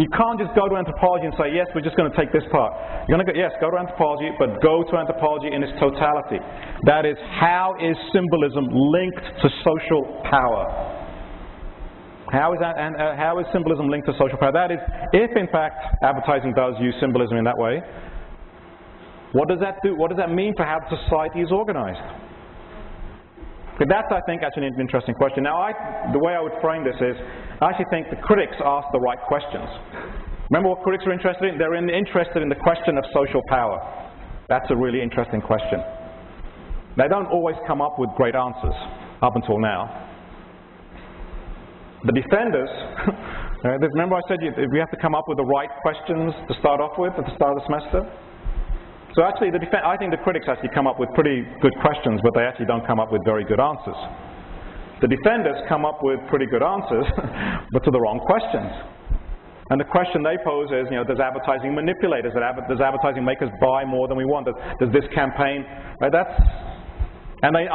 You can't just go to anthropology and say, yes, we're just going to take this part. You're going to go, yes, go to anthropology, but go to anthropology in its totality. That is, how is symbolism linked to social power? How is symbolism linked to social power? That is, if in fact advertising does use symbolism in that way, what does that do? What does that mean for how society is organized? That's, I think, actually an interesting question. Now, the way I would frame this is, I actually think the critics ask the right questions. Remember what critics are interested in? They're interested in the question of social power. That's a really interesting question. They don't always come up with great answers, up until now. The defenders, remember I said we have to come up with the right questions to start off with at the start of the semester? So actually, I think the critics actually come up with pretty good questions, but they actually don't come up with very good answers. The defenders come up with pretty good answers, but to the wrong questions. And the question they pose is, does advertising manipulate us? Does advertising make us buy more than we want? Does this campaign? Right, and they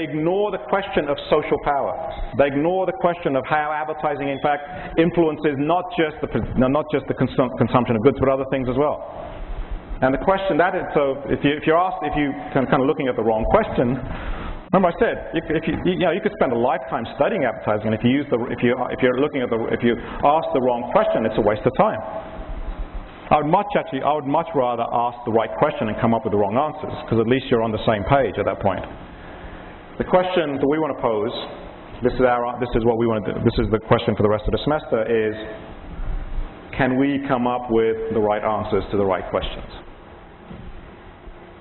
ignore the question of social power. They ignore the question of how advertising, in fact, influences not just the consumption of goods, but other things as well. And the question so if you kind of looking at the wrong question, remember I said you could spend a lifetime studying advertising, and if you ask the wrong question, it's a waste of time. I would much rather ask the right question and come up with the wrong answers, because at least you're on the same page at that point. The question that we want to pose, this is what we want to do. This is the question for the rest of the semester: is can we come up with the right answers to the right questions?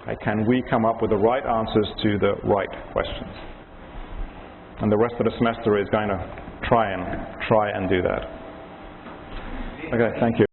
Okay, can we come up with the right answers to the right questions? And the rest of the semester is going to try and do that. Okay, thank you.